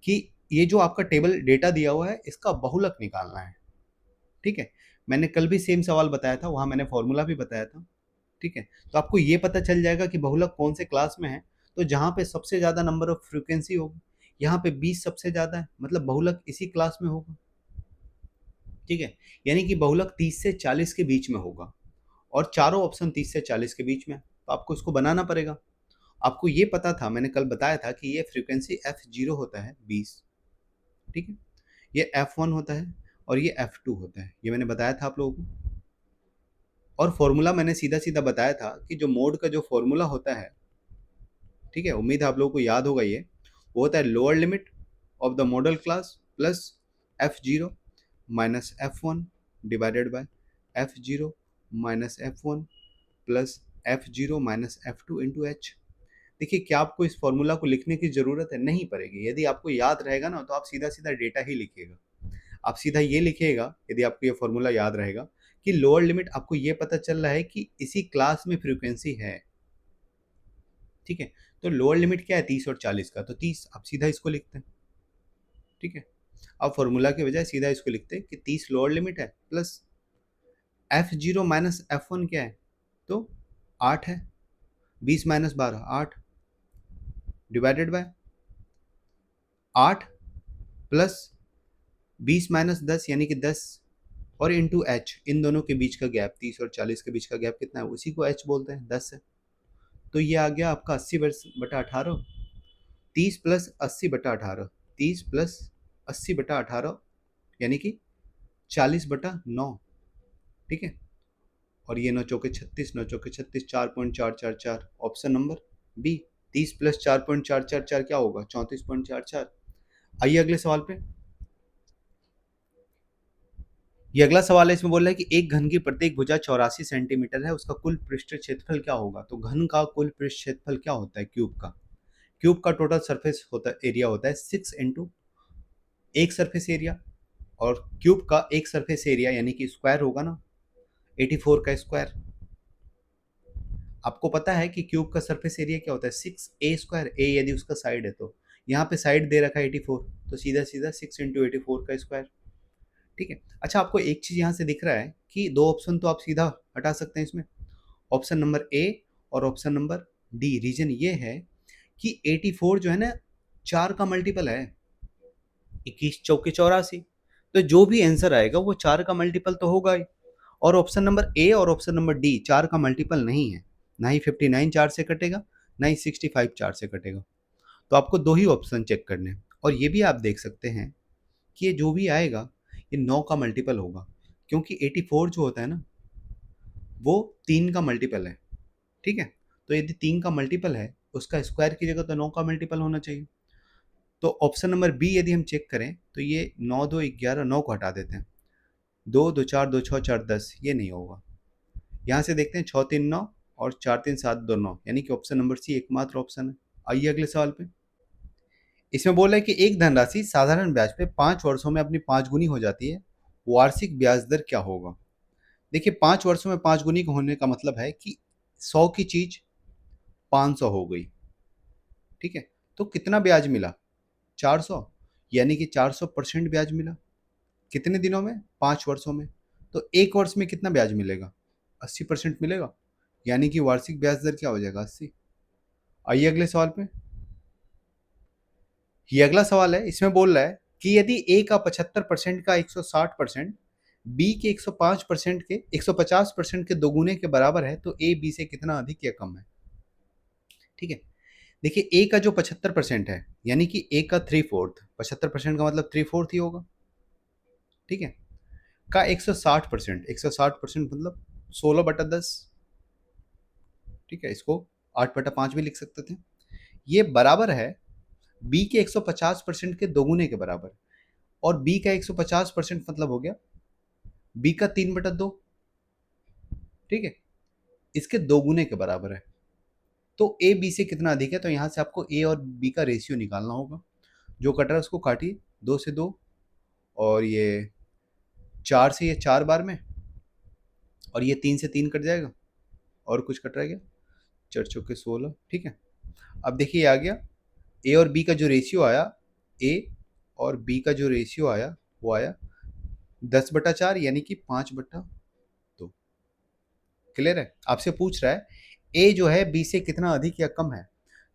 कि ये जो आपका टेबल डेटा दिया हुआ है, इसका बहुलक निकालना है। ठीक है, मैंने कल भी सेम सवाल बताया था, वहां मैंने फॉर्मूला भी बताया था। ठीक है, तो आपको ये पता चल जाएगा कि बहुलक कौन से क्लास में है। तो जहां पे सबसे ज्यादा नंबर ऑफ फ्रीक्वेंसी होगी, यहाँ पे 20 सबसे ज्यादा है, मतलब बहुलक इसी क्लास में होगा। ठीक है, यानी कि बहुलक 30 से 40 के बीच में होगा और चारों ऑप्शन 30 से 40 के बीच में है। तो आपको इसको बनाना पड़ेगा। आपको ये पता था, मैंने कल बताया था कि ये फ्रीक्वेंसी F0 होता है 20। ठीक है, ये F1 होता है और ये F2 होता है, ये मैंने बताया था आप लोगों को। और फॉर्मूला मैंने सीधा सीधा बताया था कि जो मोड का जो फॉर्मूला होता है, ठीक है, उम्मीद है आप लोगों को याद होगा, ये वो होता है lower limit of the model class plus F0 minus F1 divided by F0 minus F1 plus F0 minus F2 into H. देखिए, क्या आपको इस फॉर्मूला को लिखने की जरूरत है? नहीं पड़ेगी। यदि आपको याद रहेगा ना, तो आप सीधा सीधा डेटा ही लिखिएगा। आप सीधा ये लिखिएगा, यदि आपको ये फॉर्मूला याद रहेगा, कि लोअर लिमिट आपको ये पता चल रहा है कि इसी क्लास में फ्रीक्वेंसी है। ठीक है, तो लोअर लिमिट क्या है? 30 और 40 का, तो 30, आप सीधा इसको लिखते हैं। ठीक है, अब फॉर्मूला के बजाय सीधा इसको लिखते हैं कि 30 लोअर लिमिट है प्लस F0 माइनस F1 क्या है? तो 8 है। 20 minus 12 8 divided by 8 plus 20 minus 10 यानी कि 10 और इंटू एच, इन दोनों के बीच का गैप, 30 और 40 के बीच का गैप कितना है? उसी को एच बोलते हैं, 10 है। तो ये आ गया आपका 80/18। 30 प्लस 80/18, 30 प्लस 80/18 यानी कि 40/9। ठीक है, और ये 9 चौके 36, 9 चौके 36, 4.444, ऑप्शन नंबर बी। 30 प्लस 4.444 क्या होगा? 34.44। आइए अगले सवाल पे। ये अगला सवाल है, इसमें बोल रहा है कि एक घन की प्रत्येक भुजा 84 सेंटीमीटर है, उसका कुल पृष्ठ क्षेत्रफल क्या होगा? तो घन का कुल पृष्ठ क्षेत्रफल क्या होता है? क्यूब का। क्यूब का टोटल सरफेस होता है, एरिया होता है 6 इंटू एक सरफेस एरिया, और क्यूब का एक सरफेस एरिया यानी कि स्क्वायर होगा ना, 84 का स्क्वायर। आपको पता है कि क्यूब का सरफेस एरिया क्या होता है? 6a²। ए यदि उसका साइड है, तो यहाँ पे साइड दे रखा है 84, तो सीधा सीधा 6 इंटू 84 का स्क्वायर। ठीक है, अच्छा, आपको एक चीज यहाँ से दिख रहा है कि दो ऑप्शन तो आप सीधा हटा सकते हैं इसमें, ऑप्शन नंबर ए और ऑप्शन नंबर डी। रीजन ये है कि 84 जो है ना, 4 का मल्टीपल है, 21 चौके 84। तो जो भी आंसर आएगा वो 4 का मल्टीपल तो होगा ही। और ऑप्शन नंबर ए और ऑप्शन नंबर डी 4 का मल्टीपल नहीं है। ना ही 59 4 से कटेगा, ना ही 65 4 से कटेगा। तो आपको दो ही ऑप्शन चेक करने हैं। और ये भी आप देख सकते हैं कि ये जो भी आएगा, ये 9 का मल्टीपल होगा, क्योंकि 84 जो होता है ना, वो 3 का मल्टीपल है। ठीक है, तो यदि 3 का मल्टीपल है, उसका स्क्वायर की जगह तो 9 का मल्टीपल होना चाहिए। तो ऑप्शन नंबर बी यदि हम चेक करें, तो ये 9 2 11, 9 को हटा देते हैं, 2 2 4 2 6 4 10, ये नहीं होगा। यहाँ से देखते हैं 6 3 9 और 4 3 7 2 9, यानी कि ऑप्शन नंबर सी एकमात्र ऑप्शन है। आइए अगले सवाल पे। इसमें बोला है कि एक धनराशि साधारण ब्याज पे 5 वर्षों में अपनी 5 गुनी हो जाती है, वार्षिक ब्याज दर क्या होगा? देखिए, 5 वर्षों में 5 गुनी होने का मतलब है कि 100 की चीज 500 हो गई। ठीक है, तो कितना ब्याज मिला? 400, यानी कि 400% ब्याज मिला। कितने दिनों में? 5 वर्षों में। तो एक वर्ष में कितना ब्याज मिलेगा? 80% मिलेगा, यानी कि वार्षिक ब्याज दर क्या हो जाएगा? 80। आइए अगले सवाल पे। ये अगला सवाल है, इसमें बोल रहा है कि यदि ए का 75% का 160%, बी के 105% के 150% के दोगुने के बराबर है, तो ए बी से कितना अधिक या कम है? ठीक है, देखिए, ए का जो 75% है, यानी कि ए का 3/4, 75% का मतलब 3/4 ही होगा। ठीक है, का 160%, 160% मतलब 16/10, ठीक है, इसको 8/5 भी लिख सकते थे। ये बराबर है बी के 150% के दोगुने के बराबर, और बी का 150% मतलब हो गया बी का 3/2, ठीक है, इसके दोगुने के बराबर है। तो ए बी से कितना अधिक है, तो यहाँ से आपको ए और बी का रेशियो निकालना होगा। जो कट रहा है उसको काटिए, 2 से 2, और ये 4 से ये 4 बार में, और ये 3 से 3 कट जाएगा, और कुछ कट रह गया, 4 चौके 16, ठीक है। अब देखिए आ गया ए और बी का जो रेशियो आया, ए और बी का जो रेशियो आया वो आया 10/4, यानी कि 5/2। क्लियर है? आपसे पूछ रहा है ए जो है बी से कितना अधिक या कम है,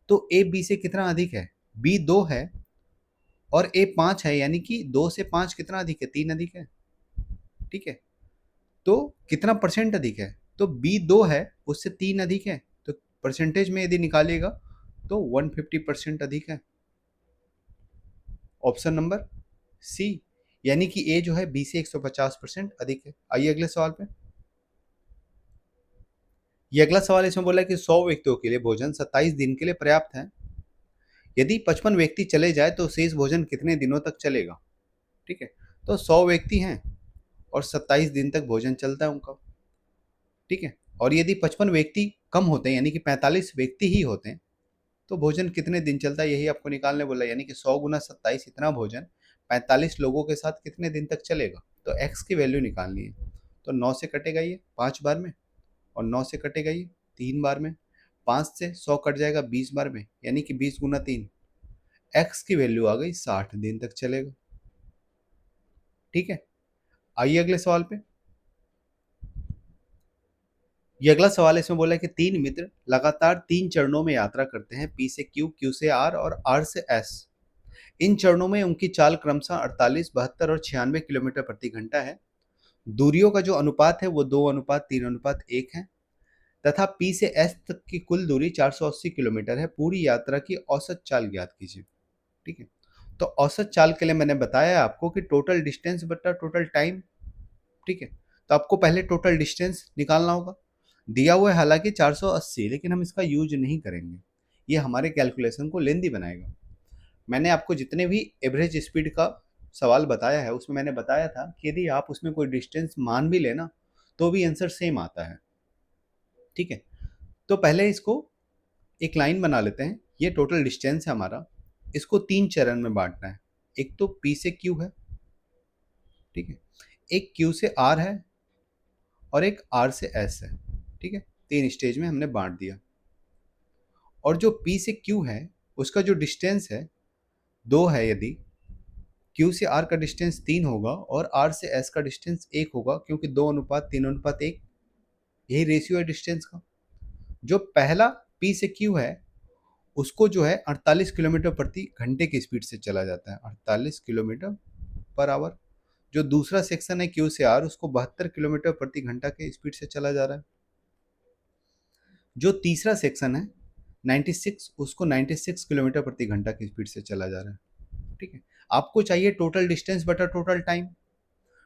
तो ए बी से कितना अधिक है, बी 2 है और ए 5 है, यानी कि 2 से 5 कितना अधिक है, 3 अधिक है, ठीक है। तो कितना परसेंट अधिक है, तो बी 2 है उससे 3 अधिक है, तो परसेंटेज में यदि निकालिएगा तो 150% अधिक है। ऑप्शन नंबर सी, यानी कि ए जो है बी से 150% अधिक है। आइए अगले सवाल पे। ये अगला सवाल इसमें बोला है कि 100 व्यक्तियों के लिए भोजन 27 दिन के लिए पर्याप्त है। यदि 55 व्यक्ति चले जाए तो शेष भोजन कितने दिनों तक चलेगा, ठीक है। तो 100 व्यक्ति हैं और 27 दिन तक भोजन चलता है उनका, ठीक है। और यदि 55 व्यक्ति कम होते हैं, यानी कि 45 व्यक्ति ही होते हैं, तो भोजन कितने दिन चलता है, यही आपको निकालने बोला, यानी कि 100 गुना 27, इतना भोजन 45 लोगों के साथ कितने दिन तक चलेगा। तो एक्स की वैल्यू निकालनी है, तो 9 से कटेगा ये 5 बार में, और 9 से कटेगा ये 3 बार में, 5 से 100 कट जाएगा 20 बार में, यानी कि 20 गुना 3, एक्स की वैल्यू आ गई 60 दिन तक चलेगा, ठीक है। आइए अगले सवाल पे। ये अगला सवाल इसमें बोला है कि 3 मित्र लगातार 3 चरणों में यात्रा करते हैं, पी से क्यू, क्यू से आर और आर से एस। इन चरणों में उनकी चाल क्रमशः 48, 72 और 96 किलोमीटर प्रति घंटा है। दूरियों का जो अनुपात है वो 2:3:1 है, तथा पी से एस तक की कुल दूरी 480 किलोमीटर है। पूरी यात्रा की औसत चाल ज्ञात कीजिए, ठीक है। तो औसत चाल के लिए मैंने बताया आपको कि टोटल डिस्टेंस बटा टोटल टाइम, ठीक है। तो आपको पहले टोटल डिस्टेंस निकालना होगा। दिया हुआ है हालांकि 480, लेकिन हम इसका यूज नहीं करेंगे, ये हमारे कैलकुलेशन को लेंदी बनाएगा। मैंने आपको जितने भी एवरेज स्पीड का सवाल बताया है उसमें मैंने बताया था कि यदि आप उसमें कोई डिस्टेंस मान भी लेना तो भी आंसर सेम आता है, ठीक है। तो पहले इसको एक लाइन बना लेते हैं। ये टोटल डिस्टेंस है हमारा, इसको 3 चरण में बांटना है। एक तो पी से क्यू है, ठीक है, एक क्यू से आर है, और एक आर से एस है, ठीक है। 3 स्टेज में हमने बांट दिया। और जो पी से क्यू है उसका जो डिस्टेंस है 2 है, यदि क्यू से आर का डिस्टेंस 3 होगा और आर से एस का डिस्टेंस 1 होगा, क्योंकि 2:3:1, यही रेशियो है डिस्टेंस का। जो पहला पी से क्यू है उसको जो है 48 किलोमीटर प्रति घंटे की स्पीड से चला जाता है, 48 किलोमीटर पर आवर। जो दूसरा सेक्शन है क्यू से आर उसको 72 किलोमीटर प्रति घंटा के स्पीड से चला जा रहा है। जो तीसरा सेक्शन है 96, उसको 96 किलोमीटर प्रति घंटा की स्पीड से चला जा रहा है, ठीक है। आपको चाहिए टोटल डिस्टेंस बटा टोटल टाइम,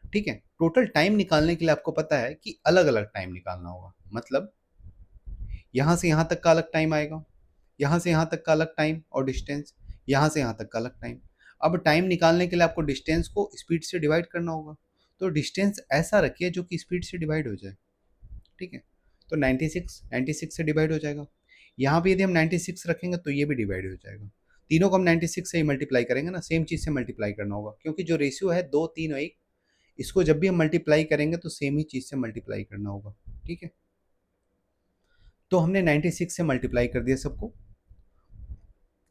ठीक है। टोटल टाइम निकालने के लिए आपको पता है कि अलग अलग टाइम निकालना होगा, मतलब यहाँ से यहाँ तक का अलग टाइम आएगा, यहाँ से यहाँ तक का अलग टाइम, और डिस्टेंस यहाँ से यहाँ तक का अलग टाइम। अब टाइम निकालने के लिए आपको डिस्टेंस को स्पीड से डिवाइड करना होगा, तो डिस्टेंस ऐसा रखिए जो कि स्पीड से डिवाइड हो जाए, ठीक है। तो 96 से डिवाइड हो जाएगा। यहाँ भी यदि हम 96 रखेंगे तो ये भी डिवाइड हो जाएगा। तीनों को हम 96 से ही मल्टीप्लाई करेंगे ना, सेम चीज़ से मल्टीप्लाई करना होगा, क्योंकि जो रेशियो है 2, 3 और 1, इसको जब भी हम मल्टीप्लाई करेंगे तो सेम ही चीज़ से मल्टीप्लाई करना होगा, ठीक है। तो हमने 96 से मल्टीप्लाई कर दिया सबको,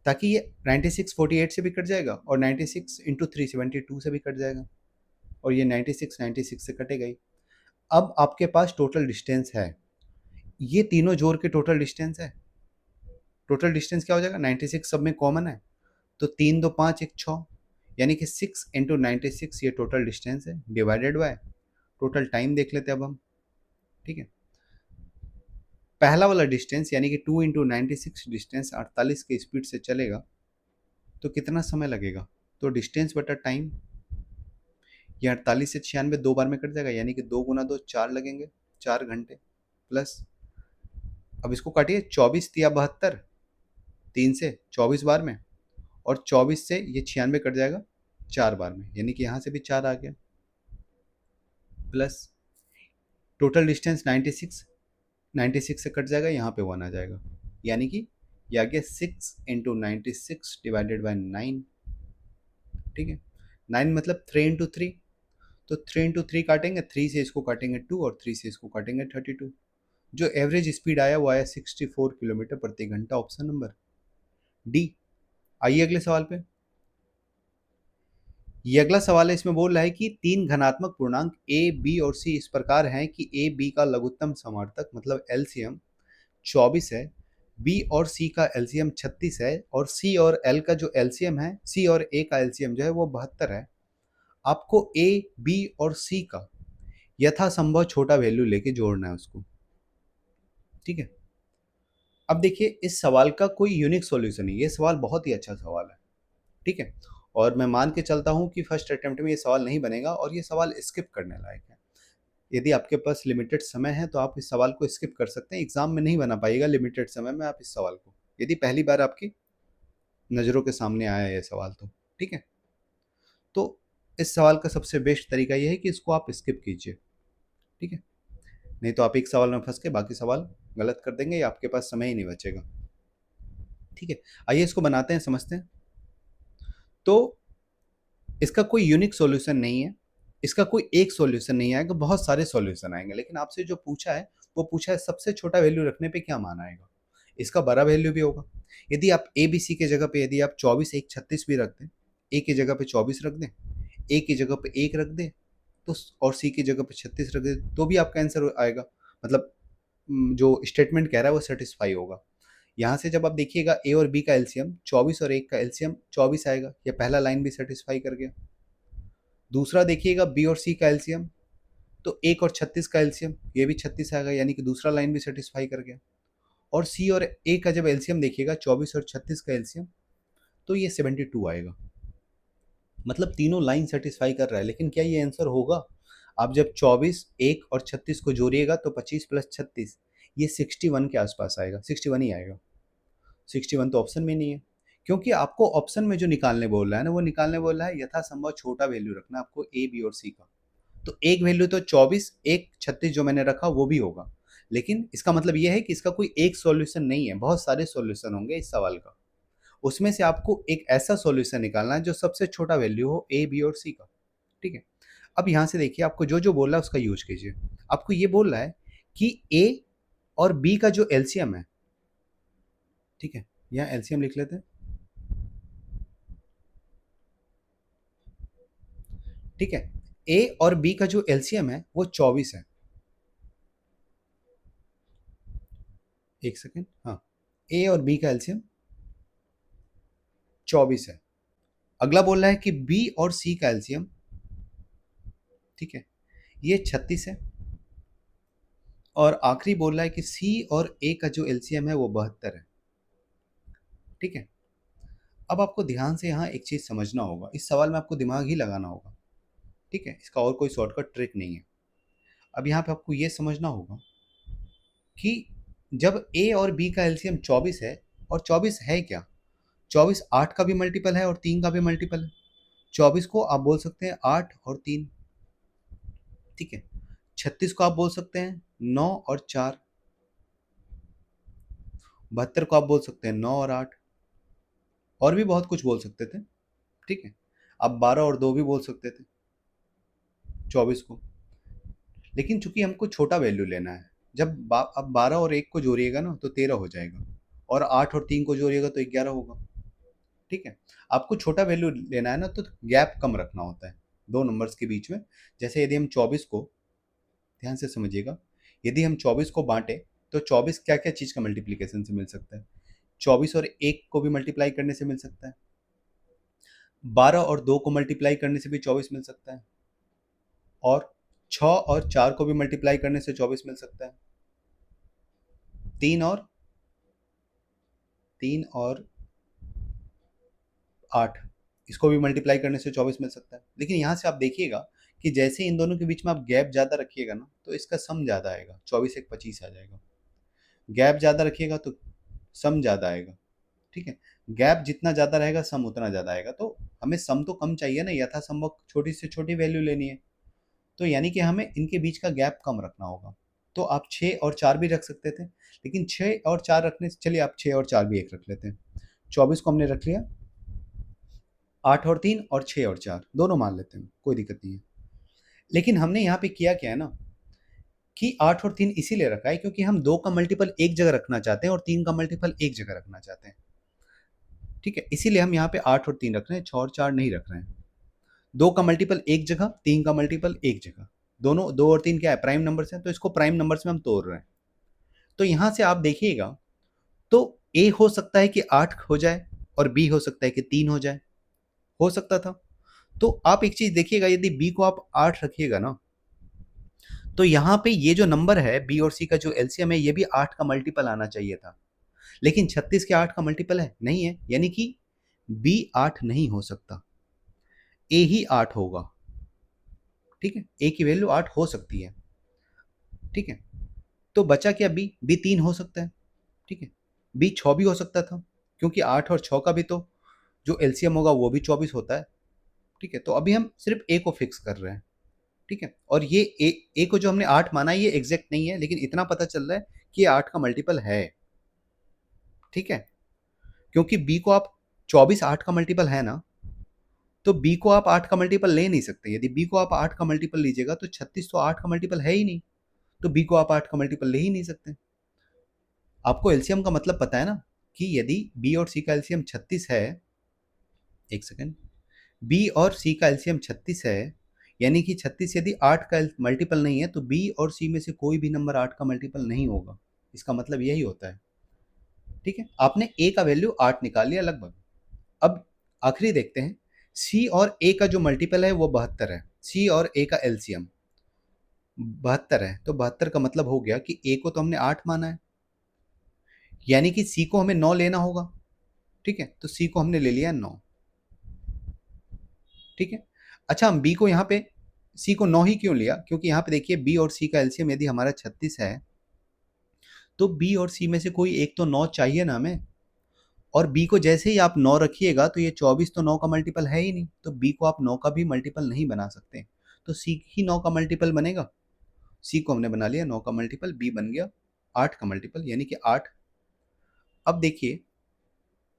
ताकि ये 96 48 से भी कट जाएगा, और 96 इंटू 3 72 से भी कट जाएगा, और ये 96 से कटेगा ही। अब आपके पास टोटल डिस्टेंस है, ये तीनों जोड़ के टोटल डिस्टेंस है। टोटल डिस्टेंस क्या हो जाएगा, 96 सब में कॉमन है, तो 3 2 5 1 6, यानी कि 6 इंटू 96 ये टोटल डिस्टेंस है, डिवाइडेड बाय टोटल टाइम देख लेते हैं अब हम, ठीक है। पहला वाला डिस्टेंस यानी कि 2 इंटू 96 डिस्टेंस 48 की स्पीड से चलेगा, तो कितना समय लगेगा, तो डिस्टेंस बटा टाइम, ये 48 से 96 2 बार में कट जाएगा, यानी कि 2 गुना 2 4 लगेंगे, 4 घंटे प्लस, अब इसको काटिए, 24 तिया 72, 3 से 24 बार में, और 24 से ये 96 कट जाएगा 4 बार में, यानी कि यहाँ से भी 4 आ गया, प्लस टोटल डिस्टेंस 96, 96 से कट जाएगा, यहाँ पे 1 आ जाएगा, यानी कि ये आ गया 6 इंटू 96 डिवाइडेड बाई 9। ठीक है, 9 मतलब 3 इंटू 3, तो 3 इंटू 3 काटेंगे, 3 से इसको काटेंगे 2 और 3 से इसको काटेंगे 32। जो एवरेज स्पीड आया वो आया 64 किलोमीटर प्रति घंटा, ऑप्शन नंबर डी। आइए अगले सवाल पे। ये अगला सवाल है, इसमें बोल रहा है कि तीन घनात्मक पूर्णांक ए बी और सी इस प्रकार हैं कि ए बी का लघुत्तम समार्थक मतलब एलसीएम 24 है, बी और सी का एलसीएम 36 है, और सी और एल का जो एलसीएम है, सी और ए का एलसीएम जो है वो 72 है। आपको ए बी और सी का यथासंभव छोटा वैल्यू लेके जोड़ना है उसको। ठीक है, अब देखिए इस सवाल का कोई यूनिक सॉल्यूशन नहीं, ये सवाल बहुत ही अच्छा सवाल है। ठीक है, और मैं मान के चलता हूं कि फर्स्ट अटेम्प्ट में ये सवाल नहीं बनेगा और ये सवाल स्किप करने लायक है। यदि आपके पास लिमिटेड समय है तो आप इस सवाल को स्किप कर सकते हैं, एग्जाम में नहीं बना पाइएगा लिमिटेड समय में आप इस सवाल को, यदि पहली बार आपकी नज़रों के सामने आया है ये सवाल तो। ठीक है, तो इस सवाल का सबसे बेस्ट तरीका ये है कि इसको आप स्किप कीजिए। ठीक है, नहीं तो आप एक सवाल में फंस के बाकी सवाल गलत कर देंगे या आपके पास समय ही नहीं बचेगा। ठीक है, आइए इसको बनाते हैं, समझते हैं। तो इसका कोई यूनिक सॉल्यूशन नहीं है, इसका कोई एक सॉल्यूशन नहीं आएगा, बहुत सारे सॉल्यूशन आएंगे, लेकिन आपसे जो पूछा है वो पूछा है सबसे छोटा वैल्यू रखने पे क्या मान आएगा। इसका बड़ा वैल्यू भी होगा, यदि आप ए बी सी के जगह पे यदि आप 24 1 36 भी रख दें, ए की जगह पे 24 रख दें, ए की जगह पे 1 रख दें, तो और सी की जगह पे 36 रख दें, तो भी आपका आंसर आएगा, मतलब जो स्टेटमेंट कह रहा है वो सेटिस्फाई होगा। यहाँ से जब आप देखिएगा ए और बी का एलसीएम 24 और 1 का एलसीएम 24 आएगा, ये पहला लाइन भी सेटिस्फाई कर गया। दूसरा देखिएगा बी और सी का एलसीएम, तो 1 और 36 का एलसीएम, ये भी 36 आएगा, यानी कि दूसरा लाइन भी सेटिस्फाई कर गया। और सी और ए का जब एलसीएम देखिएगा 24 और 36 का एलसीएम, तो ये 72 आएगा, मतलब तीनों लाइन सेटिस्फाई कर रहा है। लेकिन क्या ये आंसर होगा? आप जब 24 1 और 36 को जोड़िएगा तो 25 प्लस 36 ये 61 के आसपास आएगा, 61 ही आएगा। 61 तो ऑप्शन में नहीं है, क्योंकि आपको ऑप्शन में जो निकालने बोल रहा है ना, वो निकालने बोल रहा है यथासंभव छोटा वैल्यू रखना आपको ए बी और सी का। तो एक वैल्यू तो 24 1 36 जो मैंने रखा वो भी होगा, लेकिन इसका मतलब ये है कि इसका कोई एक सॉल्यूशन नहीं है, बहुत सारे सॉल्यूशन होंगे इस सवाल का। उसमें से आपको एक ऐसा सॉल्यूशन निकालना है जो सबसे छोटा वैल्यू हो ए बी और सी का। ठीक है, अब यहाँ से देखिए आपको जो जो बोल रहा है उसका यूज कीजिए। आपको ये बोल रहा है कि ए और बी का जो एलसीएम है, ठीक है, यहाँ एलसीएम लिख लेते हैं। ठीक है, ए और बी का जो एलसीएम है वो 24 है। एक सेकेंड, हाँ, ए और बी का एलसीएम 24 है। अगला बोल रहा है कि बी और सी का एलसीएम, ठीक है, ये 36 है। और आखिरी बोल रहा है कि सी और ए का जो एलसीएम है वो 72 है। ठीक है, अब आपको ध्यान से यहाँ एक चीज समझना होगा, इस सवाल में आपको दिमाग ही लगाना होगा। ठीक है, इसका और कोई शॉर्टकट ट्रिक नहीं है। अब यहाँ पे आपको ये समझना होगा कि जब ए और बी का एलसीएम 24 है, और 24 है क्या, 24 8 का भी मल्टीपल है और 3 का भी मल्टीपल है। 24 को आप बोल सकते हैं 8 और 3। ठीक है, 36 को आप बोल सकते हैं 9 और 4। 72 को आप बोल सकते हैं 9 और 8, और भी बहुत कुछ बोल सकते थे। ठीक है, आप 12 और 2 भी बोल सकते थे 24 को, लेकिन चूंकि हमको छोटा वैल्यू लेना है, जब अब 12 और 1 को जोड़िएगा ना तो 13 हो जाएगा, और 8 और 3 को जोड़िएगा तो 11 होगा। ठीक है, आपको छोटा वैल्यू लेना है ना, तो गैप कम रखना होता है दो नंबर्स के बीच में। जैसे यदि हम 24 को, ध्यान से समझिएगा, यदि हम 24 को बांटे तो 24 क्या क्या चीज़ का मल्टीप्लीकेशन से मिल सकता है, 24 और 1 को भी मल्टीप्लाई करने से मिल सकता है, 12 और 2 को मल्टीप्लाई करने से भी 24 मिल सकता है, और 6 और 4 को भी मल्टीप्लाई करने से 24 मिल सकता है, 3 और 8 इसको भी मल्टीप्लाई करने से 24 मिल सकता है। लेकिन यहाँ से आप देखिएगा कि जैसे इन दोनों के बीच में आप गैप ज़्यादा रखिएगा ना तो इसका सम ज़्यादा आएगा, 24 एक 25 आ जाएगा। गैप ज़्यादा रखिएगा तो सम ज़्यादा आएगा। ठीक है, गैप जितना ज़्यादा रहेगा सम उतना ज़्यादा आएगा। तो हमें सम तो कम चाहिए ना, यथासंभव छोटी से छोटी वैल्यू लेनी है, तो यानी कि हमें इनके बीच का गैप कम रखना होगा। तो आप 6 और 4 भी रख सकते थे, लेकिन 6 और 4 रखने से, चलिए आप 6 और 4 भी एक रख लेते हैं। 24 को हमने रख लिया, 8 और 3 और 6 और 4 दोनों मान लेते हैं, कोई दिक्कत नहीं है। लेकिन हमने यहाँ पे किया क्या है ना कि 8 और 3 इसीलिए रखा है क्योंकि हम 2 का मल्टीपल एक जगह रखना चाहते हैं और 3 का मल्टीपल एक जगह रखना चाहते हैं। ठीक है, इसीलिए हम यहाँ पे 8 और 3 रख रहे हैं, 6 और 4 नहीं रख रहे हैं। 2 का मल्टीपल एक जगह, 3 का मल्टीपल एक जगह, दोनों 2 और 3 क्या है, प्राइम नंबर्स हैं, तो इसको प्राइम नंबर्स में हम तोड़ रहे हैं। तो यहाँ से आप देखिएगा तो ए हो सकता है कि 8 हो जाए और बी हो सकता है कि 3 हो जाए, हो सकता था। तो आप एक चीज देखिएगा, यदि बी को आप 8 रखिएगा ना तो यहाँ पे ये जो नंबर है बी और सी का जो एलसीएम है ये भी 8 का मल्टीपल आना चाहिए था, लेकिन 36 के 8 का मल्टीपल है नहीं है, यानी कि बी 8 नहीं हो सकता, ए ही 8 होगा। ठीक है, ए की वैल्यू 8 हो सकती है। ठीक है, तो बचा क्या, बी, बी 3 हो सकता है। ठीक है, बी 6 भी हो सकता था क्योंकि 8 और 6 का भी तो जो एलसीएम होगा वो भी 24 होता है। ठीक है, तो अभी हम सिर्फ ए को फिक्स कर रहे हैं। ठीक है, और ये ए को जो हमने 8 माना है ये एग्जैक्ट नहीं है, लेकिन इतना पता चल रहा है कि ये 8 का मल्टीपल है। ठीक है, क्योंकि बी को आप 24 8 का मल्टीपल है ना, तो बी को आप 8 का मल्टीपल ले नहीं सकते। यदि बी को आप 8 का मल्टीपल लीजिएगा तो 36 तो 8 का मल्टीपल है ही नहीं, तो बी को आप 8 का मल्टीपल ले ही नहीं सकते। आपको एलसीएम का मतलब पता है ना कि यदि बी और सी का एलसीएम 36 है, एक सेकेंड, बी और सी का एलसीएम 36 है, यानी कि 36 यदि 8 का मल्टीपल नहीं है तो बी और सी में से कोई भी नंबर 8 का मल्टीपल नहीं होगा। इसका मतलब यही होता है। ठीक है, आपने ए का वैल्यू 8 निकाल लिया लगभग। अब आखिरी देखते हैं, सी और ए का जो मल्टीपल है वो 72 है। सी और ए का एलसीएम 72 है, तो 72 का मतलब हो गया कि ए को तो हमने 8 माना है, यानी कि सी को हमें 9 लेना होगा। ठीक है, तो सी को हमने ले लिया 9। ठीक है, अच्छा हम बी को यहाँ पे, सी को 9 ही क्यों लिया, क्योंकि यहाँ पे देखिए बी और सी का एलसीएम यदि हमारा 36 है तो बी और सी में से कोई एक तो 9 चाहिए ना हमें, और बी को जैसे ही आप 9 रखिएगा तो ये 24 तो 9 का मल्टीपल है ही नहीं, तो बी को आप 9 का भी मल्टीपल नहीं बना सकते, तो सी ही 9 का मल्टीपल बनेगा। सी को हमने बना लिया 9 का मल्टीपल, बी बन गया 8 का मल्टीपल यानी कि 8। अब देखिए,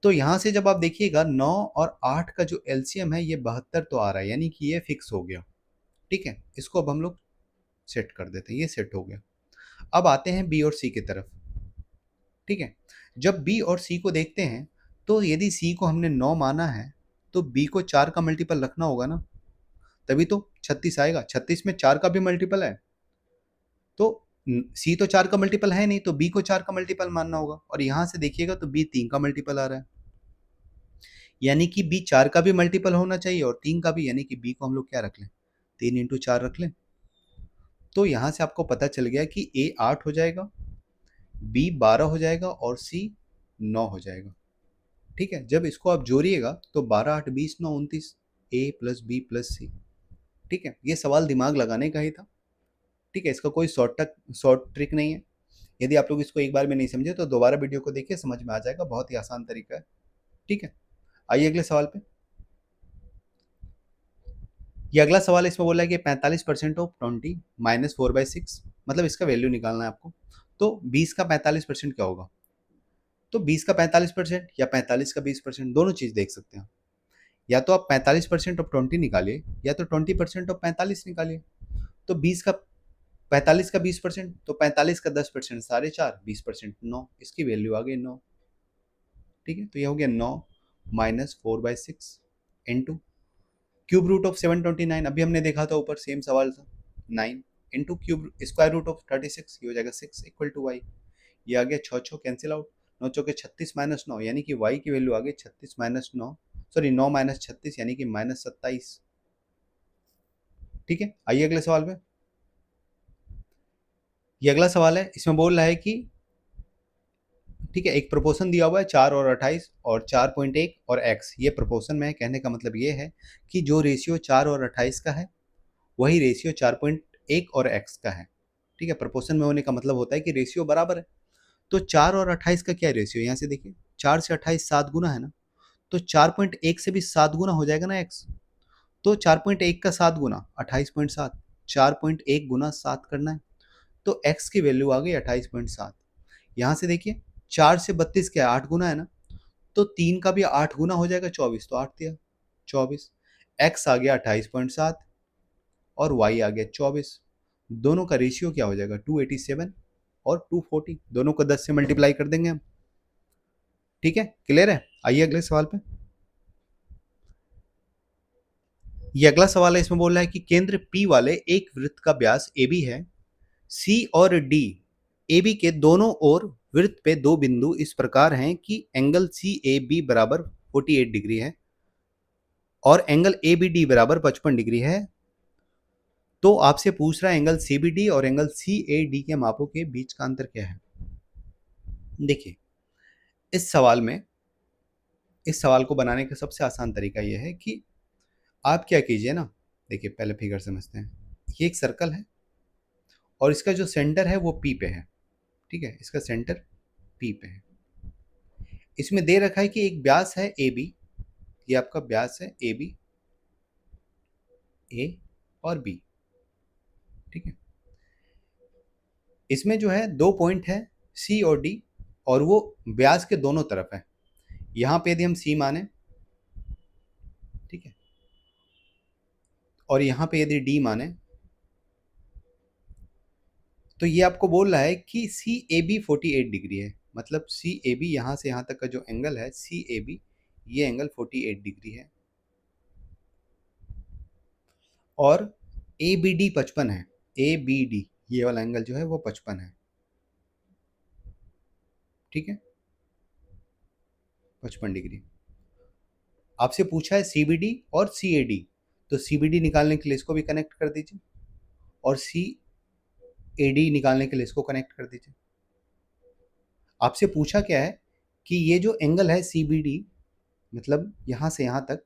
तो यहाँ से जब आप देखिएगा 9 और 8 का जो एलसीएम है ये 72 तो आ रहा है, यानी कि ये फिक्स हो गया। ठीक है, इसको अब हम लोग सेट कर देते हैं, ये सेट हो गया। अब आते हैं बी और सी की तरफ। ठीक है, जब बी और सी को देखते हैं तो यदि सी को हमने 9 माना है तो बी को 4 का मल्टीपल रखना होगा ना, तभी तो 36 आएगा। 36 में 4 का भी मल्टीपल है, तो सी तो 4 का मल्टीपल है नहीं, तो बी को 4 का मल्टीपल मानना होगा, और यहां से देखिएगा तो बी 3 का मल्टीपल आ रहा है, यानी कि बी 4 का भी मल्टीपल होना चाहिए और 3 का भी, यानी कि बी को हम लोग क्या रख लें, 3 इंटू 4 रख लें। तो यहां से आपको पता चल गया कि ए 8 हो जाएगा, बी 12 हो जाएगा और सी 9 हो जाएगा। ठीक है, जब इसको आप जोड़िएगा तो 12 8 20 9 29, ए प्लस बी प्लस सी। ठीक है, ये सवाल दिमाग लगाने का ही था। ठीक है, इसका कोई शॉर्ट ट्रिक नहीं है। यदि आप लोग इसको एक बार में नहीं समझे तो दोबारा वीडियो को देखिए, समझ में आ जाएगा, बहुत ही आसान तरीका है। ठीक है, आइए अगले सवाल पे। ये अगला सवाल इसमें बोला है कि 45% ऑफ 20 माइनस 4/6, मतलब इसका वैल्यू निकालना है आपको। तो 20 का 45% क्या होगा, तो 20 का 45% या 45 का 20%, दोनों चीज देख सकते हैं। या तो आप 45% ऑफ 20 निकालिए या तो 20% ऑफ 45 निकालिए। तो 20 का 45 का 20%, तो 45 का 10% 4.5, 20% 9, इसकी वैल्यू आ गई 9। ठीक है, तो ये हो गया 9 minus 4/6 into cube root of 729, अभी हमने देखा था ऊपर सेम सवाल था, 9 into cube square root of 36, ये हो जाएगा 6 इक्वल टू वाई। ये आ गया 6 6 कैंसिल आउट, 9 चौके 36 माइनस 9, यानी कि वाई की वैल्यू आ गई 36 माइनस 9, सॉरी 9 माइनस 36 यानी कि माइनस 27। ठीक है, आइए अगले सवाल पे। ये अगला सवाल है, इसमें बोल रहा है कि ठीक है, एक प्रोपोर्शन दिया हुआ है 4 और 28 और 4.1 और x, ये प्रोपोर्शन में है। कहने का मतलब ये है कि जो रेशियो 4 और 28 का है वही रेशियो 4.1 और x का है। ठीक है, प्रोपोर्शन में होने का मतलब होता है कि रेशियो बराबर है। तो 4 और 28 का क्या रेशियो, यहाँ से देखिए 4 से 28 7 गुना है ना, तो 4.1 से भी 7 गुना हो जाएगा ना x। तो 4.1 का 7 गुना 28.7, 4.1 गुना 7 करना है, तो x की वैल्यू आ गई 28.7। यहाँ से देखिए 4 से 32 क्या है, 8 गुना है ना, तो 3 का भी 8 गुना हो जाएगा 24, तो 8 दिया 24, x आ गया 28.7 और y आ गया 24। दोनों का रेशियो क्या हो जाएगा 287 और 240, दोनों को 10 से मल्टीप्लाई कर देंगे हम। ठीक है, क्लियर है। आइए अगले सवाल पे। ये अगला सवाल है, इसमें बोल रहा है कि केंद्र P वाले एक वृत्त का व्यास AB है, C और D AB के दोनों ओर वृत्त पे दो बिंदु इस प्रकार हैं कि एंगल CAB बराबर 48 डिग्री है और एंगल ABD बराबर 55 डिग्री है। तो आपसे पूछ रहा है एंगल CBD और एंगल CAD के मापों के बीच का अंतर क्या है। देखिए इस सवाल को बनाने का सबसे आसान तरीका यह है कि आप क्या कीजिए ना, देखिए पहले फिगर समझते हैं। ये एक सर्कल है और इसका जो सेंटर है वो P पे है। ठीक है, इसका सेंटर P पे है। इसमें दे रखा है कि एक व्यास है AB, ये आपका व्यास है AB, A और B। ठीक है, इसमें जो है दो पॉइंट है C और D और वो व्यास के दोनों तरफ है। यहां पे यदि हम C माने, ठीक है, और यहां पे यदि D माने, तो ये आपको बोल रहा है कि CAB 48 डिग्री है। मतलब CAB यहां से यहां तक का जो एंगल है CAB, ये एंगल 48 डिग्री है और ABD 55 है। ABD ये वाला एंगल जो है वो 55 है। ठीक है, 55 डिग्री। आपसे पूछा है CBD और CAD, तो CBD निकालने के लिए इसको भी कनेक्ट कर दीजिए और CAD निकालने के लिए इसको कनेक्ट कर दीजिए। आपसे पूछा क्या है कि ये जो एंगल है CBD मतलब यहां से यहां तक,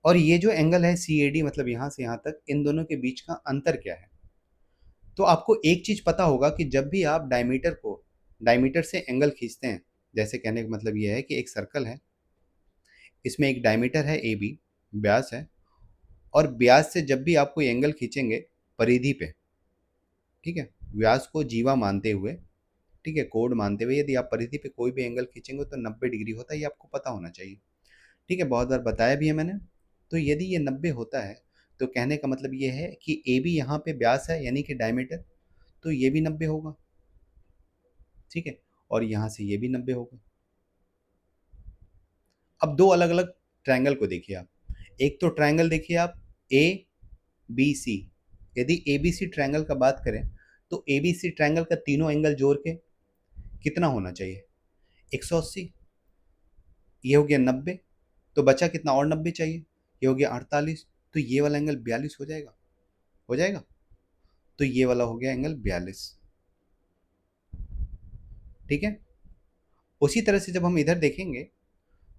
और ये जो एंगल है CAD मतलब यहां से यहां तक, इन दोनों के बीच का अंतर क्या है। तो आपको एक चीज पता होगा कि जब भी आप डायमीटर से एंगल खींचते हैं, जैसे कहने का मतलब ये है कि एक सर्कल है, इसमें एक डायमीटर है AB, व्यास है, और व्यास से जब भी आप कोई एंगल खींचेंगे परिधि पे, ठीक है, व्यास को जीवा मानते हुए, ठीक है, कोड मानते हुए यदि आप परिधि पे कोई भी एंगल खींचेंगे तो 90 डिग्री होता है, ये आपको पता होना चाहिए। ठीक है, बहुत बार बताया भी है मैंने। तो यदि ये 90 होता है तो कहने का मतलब ये है कि ए बी यहाँ पे व्यास है यानी कि डायमीटर, तो ये भी 90 होगा। ठीक है, और यहाँ से ये भी 90 होगा। अब दो अलग अलग ट्रायंगल को देखिए आप। एक तो ट्रायंगल देखिए आप ए बी सी। यदि ए बी सी ट्रायंगल का बात करें तो ए बी सी ट्रायंगल का तीनों एंगल जोड़ के कितना होना चाहिए 180। ये हो गया 90, तो बचा कितना और 90 चाहिए, ये हो गया 48, तो ये वाला एंगल 42 हो जाएगा। हो जाएगा, तो ये वाला हो गया एंगल 42। ठीक है, उसी तरह से जब हम इधर देखेंगे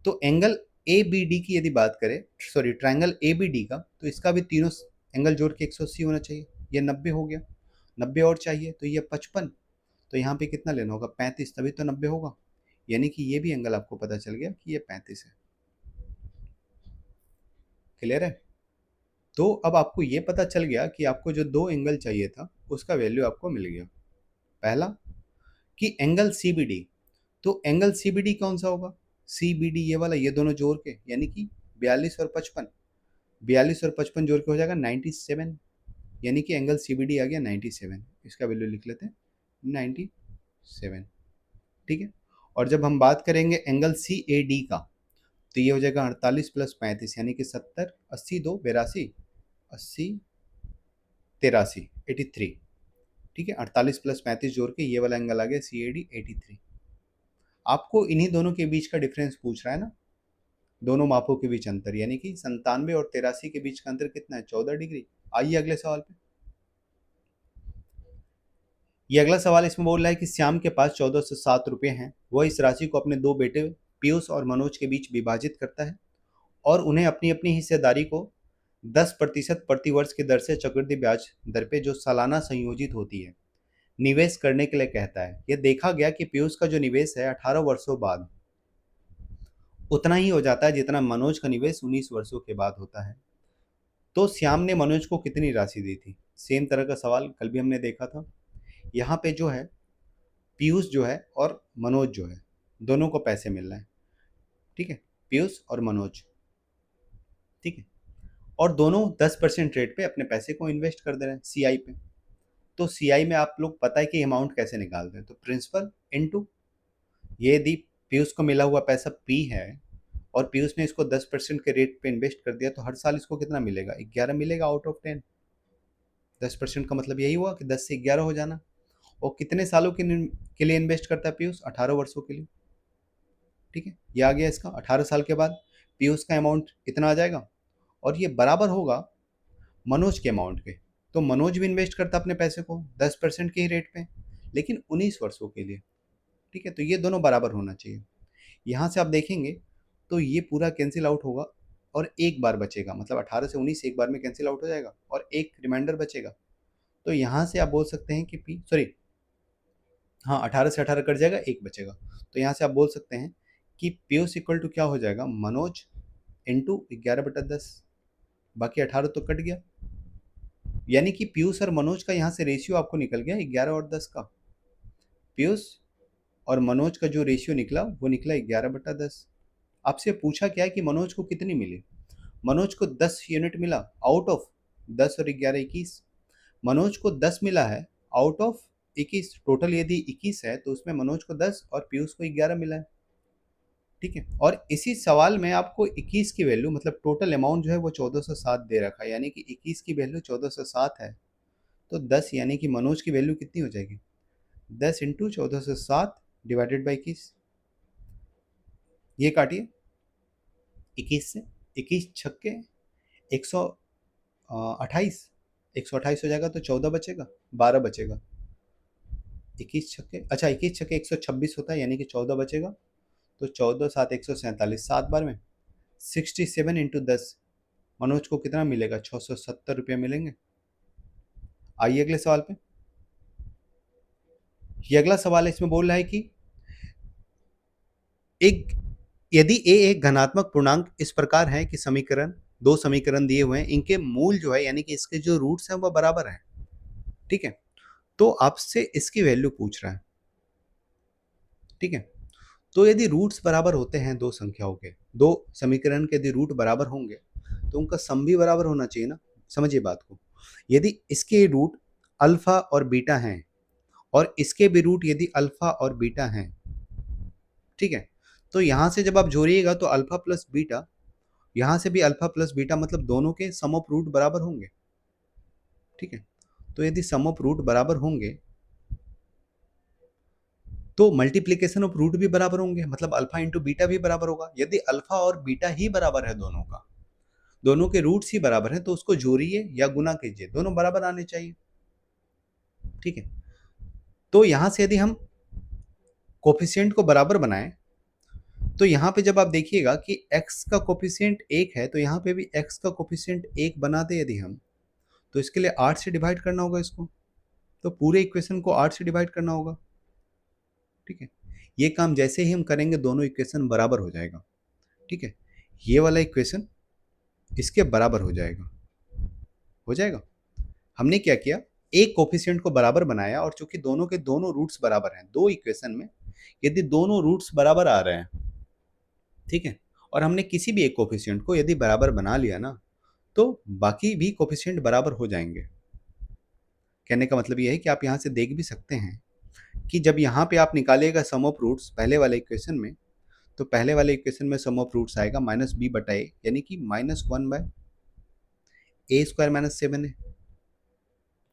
तो एंगल ए बी डी की यदि बात करें, sorry triangle A B D का, तो इसका भी तीनों एंगल जोड़ के 180 होना चाहिए। ये 90 हो गया, 90 और चाहिए तो ये 55, तो यहाँ पे कितना लेना होगा 35, तभी तो 90 होगा। यानी कि ये भी एंगल आपको पता चल गया कि ये 35 है। क्लियर है। तो अब आपको ये पता चल गया कि आपको जो दो एंगल चाहिए था उसका वैल्यू आपको मिल गया। पहला कि एंगल सी बी डी, तो एंगल सी बी डी कौन सा होगा, सी बी डी ये वाला, ये दोनों जोड़ के यानी कि 42 और 55, 42 और 55 जोड़ के हो जाएगा 97, यानी कि एंगल सी बी डी आ गया 97। इसका वैल्यू लिख लेते हैं 97। ठीक है, और जब हम बात करेंगे एंगल सी ए डी का, तो ये हो जाएगा 48 प्लस 35 यानी कि 70, 80 2 82, 80 83, 83। ठीक है, 48 प्लस 35 जोड़ के ये वाला एंगल आ गया सी ए डी 83। आपको इन्हीं दोनों के बीच का डिफरेंस पूछ रहा है ना, दोनों मापों के बीच अंतर, यानी कि 97 और 83 के बीच का अंतर कितना है 14 डिग्री। आइए अगले सवाल पे। ये अगला सवाल इसमें बोल रहा है कि श्याम के पास 1407 रुपये हैं, वह इस राशि को अपने दो बेटे पीयूष और मनोज के बीच विभाजित करता है और उन्हें अपनी अपनी हिस्सेदारी को 10% प्रति वर्ष की दर से चक्रवृद्धि ब्याज दर पे जो सालाना संयोजित होती है, निवेश करने के लिए कहता है। यह देखा गया कि पीयूष का जो निवेश है 18 वर्षों बाद उतना ही हो जाता है जितना मनोज का निवेश 19 वर्षों के बाद होता है। तो श्याम ने मनोज को कितनी राशि दी थी? सेम तरह का सवाल कल भी हमने देखा था। यहाँ पे जो है पीयूष जो है और मनोज जो है, दोनों को पैसे मिल रहे हैं। ठीक है, पीयूष और मनोज। ठीक है, और दोनों 10% रेट पे अपने पैसे को इन्वेस्ट कर दे रहे हैं सीआई पे। तो सीआई में आप लोग पता है कि अमाउंट कैसे निकालते हैं, तो प्रिंसिपल इनटू, ये यदि पीयूष को मिला हुआ पैसा पी है और पीयूष ने इसको 10% के रेट पे इन्वेस्ट कर दिया, तो हर साल इसको कितना मिलेगा? 11 मिलेगा आउट ऑफ 10। 10% का मतलब यही हुआ कि 10 से 11 हो जाना। और कितने सालों के लिए इन्वेस्ट करता है पीयूष? 18 वर्षों के लिए। ठीक है, ये आ गया इसका। 18 साल के बाद पीयूष का अमाउंट इतना आ जाएगा और ये बराबर होगा मनोज के अमाउंट के। तो मनोज भी इन्वेस्ट करता अपने पैसे को 10% के ही रेट पे, लेकिन 19 वर्षों के लिए। ठीक है, तो ये दोनों बराबर होना चाहिए। यहाँ से आप देखेंगे तो ये पूरा कैंसिल आउट होगा और एक बार बचेगा, मतलब 18 से 19 एक बार में कैंसिल आउट हो जाएगा और एक रिमाइंडर बचेगा। तो यहाँ से आप बोल सकते हैं कि पी सॉरी हाँ, 18 से 18 कट जाएगा, एक बचेगा। तो यहाँ से आप बोल सकते हैं कि पीयूष इक्वल टू क्या हो जाएगा? मनोज इंटू 11/10। बाकी 18 तो कट गया, यानी कि पीयूष और मनोज का यहाँ से रेशियो आपको निकल गया 11 और 10 का। पीयूष और मनोज का जो रेशियो निकला वो निकला 11/10। आपसे पूछा क्या है कि मनोज को कितनी मिली? मनोज को 10 यूनिट मिला आउट ऑफ 10 और 11 21। मनोज को 10 मिला है आउट ऑफ 21। टोटल यदि 21 है तो उसमें मनोज को 10 और पीयूष को 11 मिला है। ठीक है, और इसी सवाल में आपको 21 की वैल्यू, मतलब टोटल अमाउंट जो है वो 1407 दे रखा है, यानी कि 21 की वैल्यू 1407 है। तो 10 यानी कि मनोज की वैल्यू कितनी हो जाएगी? 10 इंटू 1407 डिवाइडेड बाई 21। ये काटिए 21 से, 21 छक्के 128, 128 हो जाएगा तो 14 बचेगा, 12 बचेगा। 21 छक्के, अच्छा 21 छक्के 126 होता है, यानी कि 14 बचेगा। तो 14 7 147, 7 बार में 67 इंटू 10। मनोज को कितना मिलेगा? 670 रुपये मिलेंगे। आइए अगले सवाल पे। ये अगला सवाल है, इसमें बोल रहा है कि एक यदि ए एक धनात्मक पूर्णांक इस प्रकार है कि समीकरण, दो समीकरण दिए हुए हैं, इनके मूल जो है यानी कि इसके जो रूट्स हैं वो बराबर हैं। ठीक है, तो आपसे इसकी वैल्यू पूछ रहा है। ठीक है, तो यदि रूट्स बराबर होते हैं दो संख्याओं के, दो समीकरण के यदि रूट बराबर होंगे तो उनका सम भी बराबर होना चाहिए ना। समझिए बात को। यदि इसके रूट अल्फा और बीटा हैं और इसके भी रूट यदि अल्फा और बीटा हैं, ठीक है, तो यहां से जब आप जोड़िएगा तो अल्फा प्लस बीटा, यहां से भी अल्फा प्लस बीटा, मतलब दोनों के सम ऑफ रूट बराबर होंगे। ठीक है, तो यदि सम ऑफ रूट बराबर होंगे तो मल्टीप्लीकेशन ऑफ रूट भी बराबर होंगे, मतलब अल्फा इंटू बीटा भी बराबर होगा। यदि अल्फा और बीटा ही बराबर है दोनों का, दोनों के रूट्स ही बराबर हैं, तो उसको जोड़िए या गुना कीजिए, दोनों बराबर आने चाहिए। ठीक है, तो यहां से यदि हम कोफिशिएंट को बराबर बनाएं तो यहाँ पे जब आप देखिएगा कि x का कोफिशिएंट 1 है तो यहाँ पे भी x का कोफिशिएंट 1 बना दे यदि हम, तो इसके लिए 8 से डिवाइड करना होगा इसको, तो पूरे इक्वेशन को 8 से डिवाइड करना होगा। ठीक है, ये काम जैसे ही हम करेंगे दोनों इक्वेशन बराबर हो जाएगा। ठीक है, ये वाला इक्वेशन इसके बराबर हो जाएगा, हो जाएगा। हमने क्या किया, एक कोफिशिएंट को बराबर बनाया और चूंकि दोनों के दोनों रूट्स बराबर हैं, दो इक्वेशन में यदि दोनों रूट्स बराबर आ रहे हैं, ठीक है, और हमने किसी भी एक कोफिशिएंट को यदि बराबर बना लिया ना, तो बाकी भी कोफिशिएंट बराबर हो जाएंगे। कहने का मतलब ये है कि आप यहाँ से देख भी सकते हैं कि जब यहाँ पे आप निकालिएगा सम ऑफ रूट्स पहले वाले इक्वेशन में, तो पहले वाले इक्वेशन में सम ऑफ रूट्स आएगा माइनस बी बटा ए, यानी कि -1 बाय ए स्क्वायर -7 है।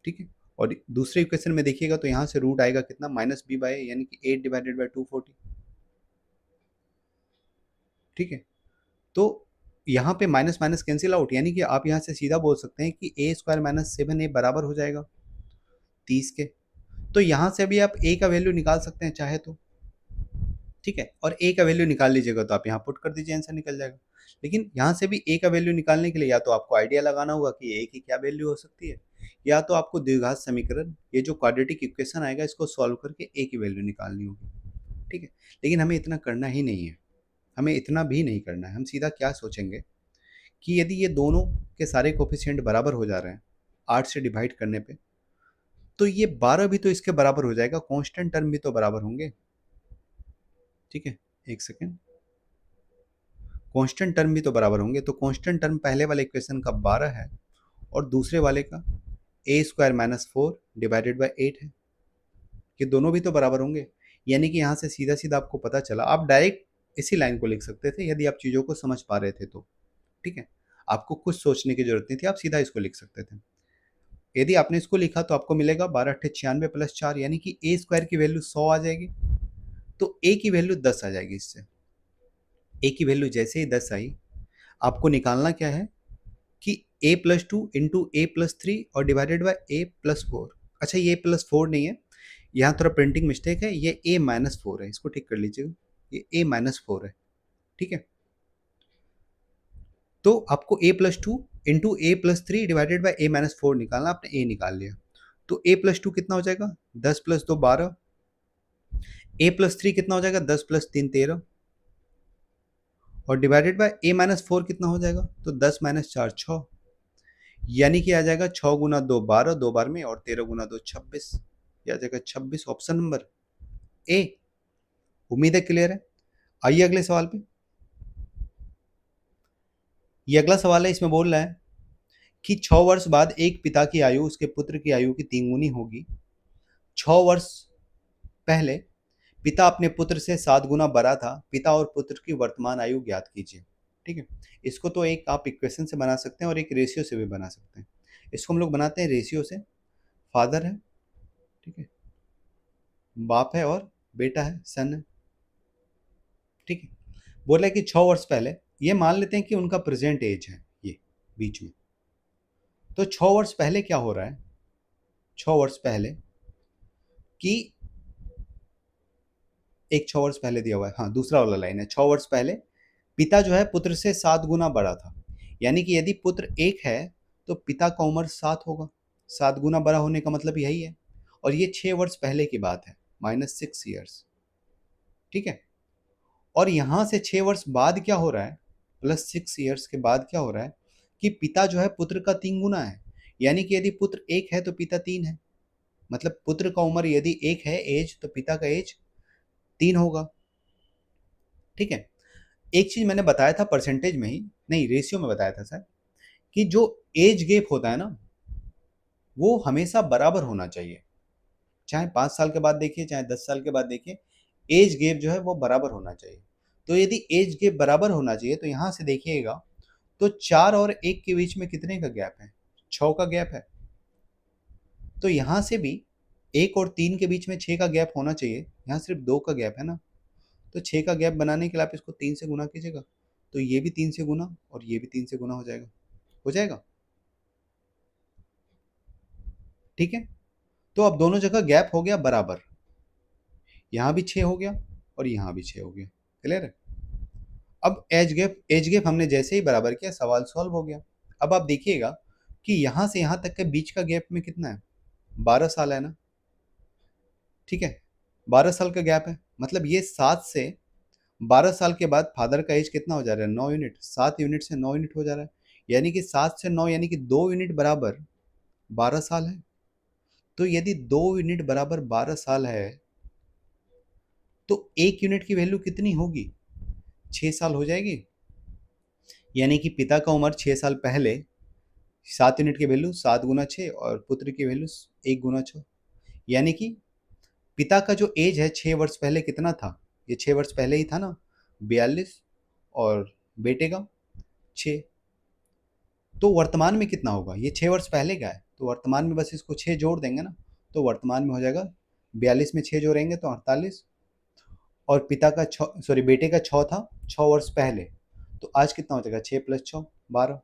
ठीक है, और दूसरे इक्वेशन में देखिएगा तो यहाँ से रूट आएगा कितना? -b बाय ए, यानी कि 8 डिवाइडेड बाय 240। ठीक है, तो यहाँ पे माइनस माइनस कैंसिल आउट, यानी कि आप यहाँ से सीधा बोल सकते हैं कि ए स्क्वायर -7a बराबर हो जाएगा 30 के। तो यहाँ से भी आप a का वैल्यू निकाल सकते हैं चाहे तो। ठीक है, और a का वैल्यू निकाल लीजिएगा तो आप यहाँ पुट कर दीजिए, आंसर निकल जाएगा। लेकिन यहाँ से भी ए का वैल्यू निकालने के लिए या तो आपको आइडिया लगाना होगा कि ए की क्या वैल्यू हो सकती है, या तो आपको द्विघात समीकरण, ये जो क्वाड्रेटिक इक्वेशन आएगा, इसको सॉल्व करके ए की वैल्यू निकालनी होगी। ठीक है, लेकिन हमें इतना करना ही नहीं है, हमें इतना भी नहीं करना है। हम सीधा क्या सोचेंगे कि यदि ये दोनों के सारे कोफिशिएंट बराबर हो जा रहे हैं 8 से डिवाइड करने पे, तो ये 12 भी तो इसके बराबर हो जाएगा, कांस्टेंट टर्म भी तो बराबर होंगे। ठीक है, एक सेकेंड, कांस्टेंट टर्म भी तो बराबर होंगे। तो कांस्टेंट टर्म पहले वाले इक्वेशन का 12 है और दूसरे वाले का ए स्क्वायर माइनस 4 डिवाइडेड बाई 8 है। ये दोनों भी तो बराबर होंगे, यानी कि यहाँ से सीधा सीधा आपको पता चला। आप डायरेक्ट इसी लाइन को लिख सकते थे यदि आप चीज़ों को समझ पा रहे थे तो। ठीक है, आपको कुछ सोचने की जरूरत नहीं थी, आप सीधा इसको लिख सकते थे। यदि आपने इसको लिखा तो आपको मिलेगा 12 अट्ठे 96 प्लस 4, यानी कि ए स्क्वायर की वैल्यू 100 आ जाएगी, तो ए की वैल्यू 10 आ जाएगी। इससे ए की वैल्यू जैसे ही 10 आई, आपको निकालना क्या है कि ए प्लस 2 इंटू ए प्लस 3 और डिवाइडेड बाई ए प्लस 4। अच्छा, ये प्लस 4 नहीं है, यहाँ थोड़ा प्रिंटिंग मिस्टेक है, ये ए माइनस 4 है, इसको ठीक कर लीजिएगा, ये ए माइनस 4 है। ठीक है, तो आपको a plus 2 into a plus 3 divided by a minus 4 निकालना, आपने ए निकाल लिया। तो ए प्लस 2 कितना हो जाएगा, 10 प्लस 2 12, ए प्लस 3 कितना हो जाएगा, 10 प्लस 3 13, और डिवाइडेड बाय ए माइनस 4 कितना हो जाएगा, तो 10 माइनस 4 6, यानी कि आ जाएगा 6 गुना 2 12, 2 बार में, और 13 गुना 2 26, ये आ जाएगा 26, ऑप्शन नंबर ए। उम्मीद है क्लियर है। आइए अगले सवाल पे। ये अगला सवाल है, इसमें बोल रहा है कि 6 वर्ष बाद एक पिता की आयु उसके पुत्र की आयु की 3 गुनी होगी। 6 वर्ष पहले पिता अपने पुत्र से 7 गुना बड़ा था। पिता और पुत्र की वर्तमान आयु ज्ञात कीजिए। ठीक है, इसको तो एक आप इक्वेशन से बना सकते हैं और एक रेशियो से भी बना सकते हैं। इसको हम लोग बनाते हैं रेशियो से। फादर है, ठीक है, बाप है, और बेटा है, सन है। ठीक है, बोल रहा है कि 6 वर्ष पहले, ये मान लेते हैं कि उनका प्रेजेंट एज है ये बीच में। तो 6 वर्ष पहले क्या हो रहा है, 6 वर्ष पहले कि एक 6 वर्ष पहले दिया हुआ है, हाँ दूसरा वाला लाइन है, 6 वर्ष पहले पिता जो है पुत्र से 7 गुना बड़ा था। यानी कि यदि पुत्र एक है तो पिता का उम्र 7 होगा। 7 गुना बड़ा होने का मतलब यही है, और ये 6 वर्ष पहले की बात है, -6 ईयर्स। ठीक है, और यहां से 6 वर्ष बाद क्या हो रहा है, +6 ईयर्स के बाद क्या हो रहा है कि पिता जो है पुत्र का 3 गुना है। यानी कि यदि पुत्र एक है तो पिता 3 है, मतलब पुत्र का उम्र यदि एक है एज, तो पिता का एज 3 होगा। ठीक है, एक चीज मैंने बताया था परसेंटेज में ही, नहीं रेशियो में बताया था सर, कि जो एज गैप होता है ना, वो हमेशा बराबर होना चाहिए। चाहे 5 साल के बाद देखिए, चाहे 10 साल के बाद देखिए, एज गैप जो है वो बराबर होना चाहिए। तो यदि एज गैप बराबर होना चाहिए, तो यहां से देखिएगा तो 4 और 1 के बीच में कितने का गैप है, 6 का गैप है। तो यहां से भी 1 और 3 के बीच में 6 का गैप होना चाहिए, यहाँ सिर्फ 2 का गैप है ना। तो 6 का गैप बनाने के लिए आप इसको 3 से गुना कीजिएगा, तो ये भी 3 से गुना और ये भी 3 से गुना हो जाएगा, हो जाएगा। ठीक है, तो अब दोनों जगह गैप हो गया बराबर, यहाँ भी 6 हो गया और यहाँ भी 6 हो गया। क्लियर है। अब एज गैप हमने जैसे ही बराबर किया, सवाल सॉल्व हो गया। अब आप देखिएगा कि यहाँ से यहाँ तक के बीच का गैप में कितना है, 12 साल है ना। ठीक है, 12 साल का गैप है, मतलब ये 7 से 12 साल के बाद फादर का एज कितना हो जा रहा है, 9 यूनिट। 7 यूनिट से 9 यूनिट हो जा रहा है, यानी कि 7 से 9, यानी कि 2 यूनिट बराबर 12 साल है। तो यदि 2 यूनिट बराबर 12 साल है, तो 1 यूनिट की वैल्यू कितनी होगी, 6 साल हो जाएगी। यानी कि पिता का उम्र 6 साल पहले, 7 यूनिट की वैल्यू 7 गुना 6, और पुत्र की वैल्यू 1 गुना 6। यानी कि पिता का जो एज है 6 वर्ष पहले कितना था, ये 6 वर्ष पहले ही था ना, 42, और बेटे का 6। तो वर्तमान में कितना होगा, ये 6 वर्ष पहले का है, तो वर्तमान में बस इसको 6 जोड़ देंगे ना, तो वर्तमान में हो जाएगा 42 में 6 जोड़ेंगे तो 48, और पिता का 6, सॉरी बेटे का 6 था 6 वर्ष पहले, तो आज कितना हो जाएगा, 6 + 6 12।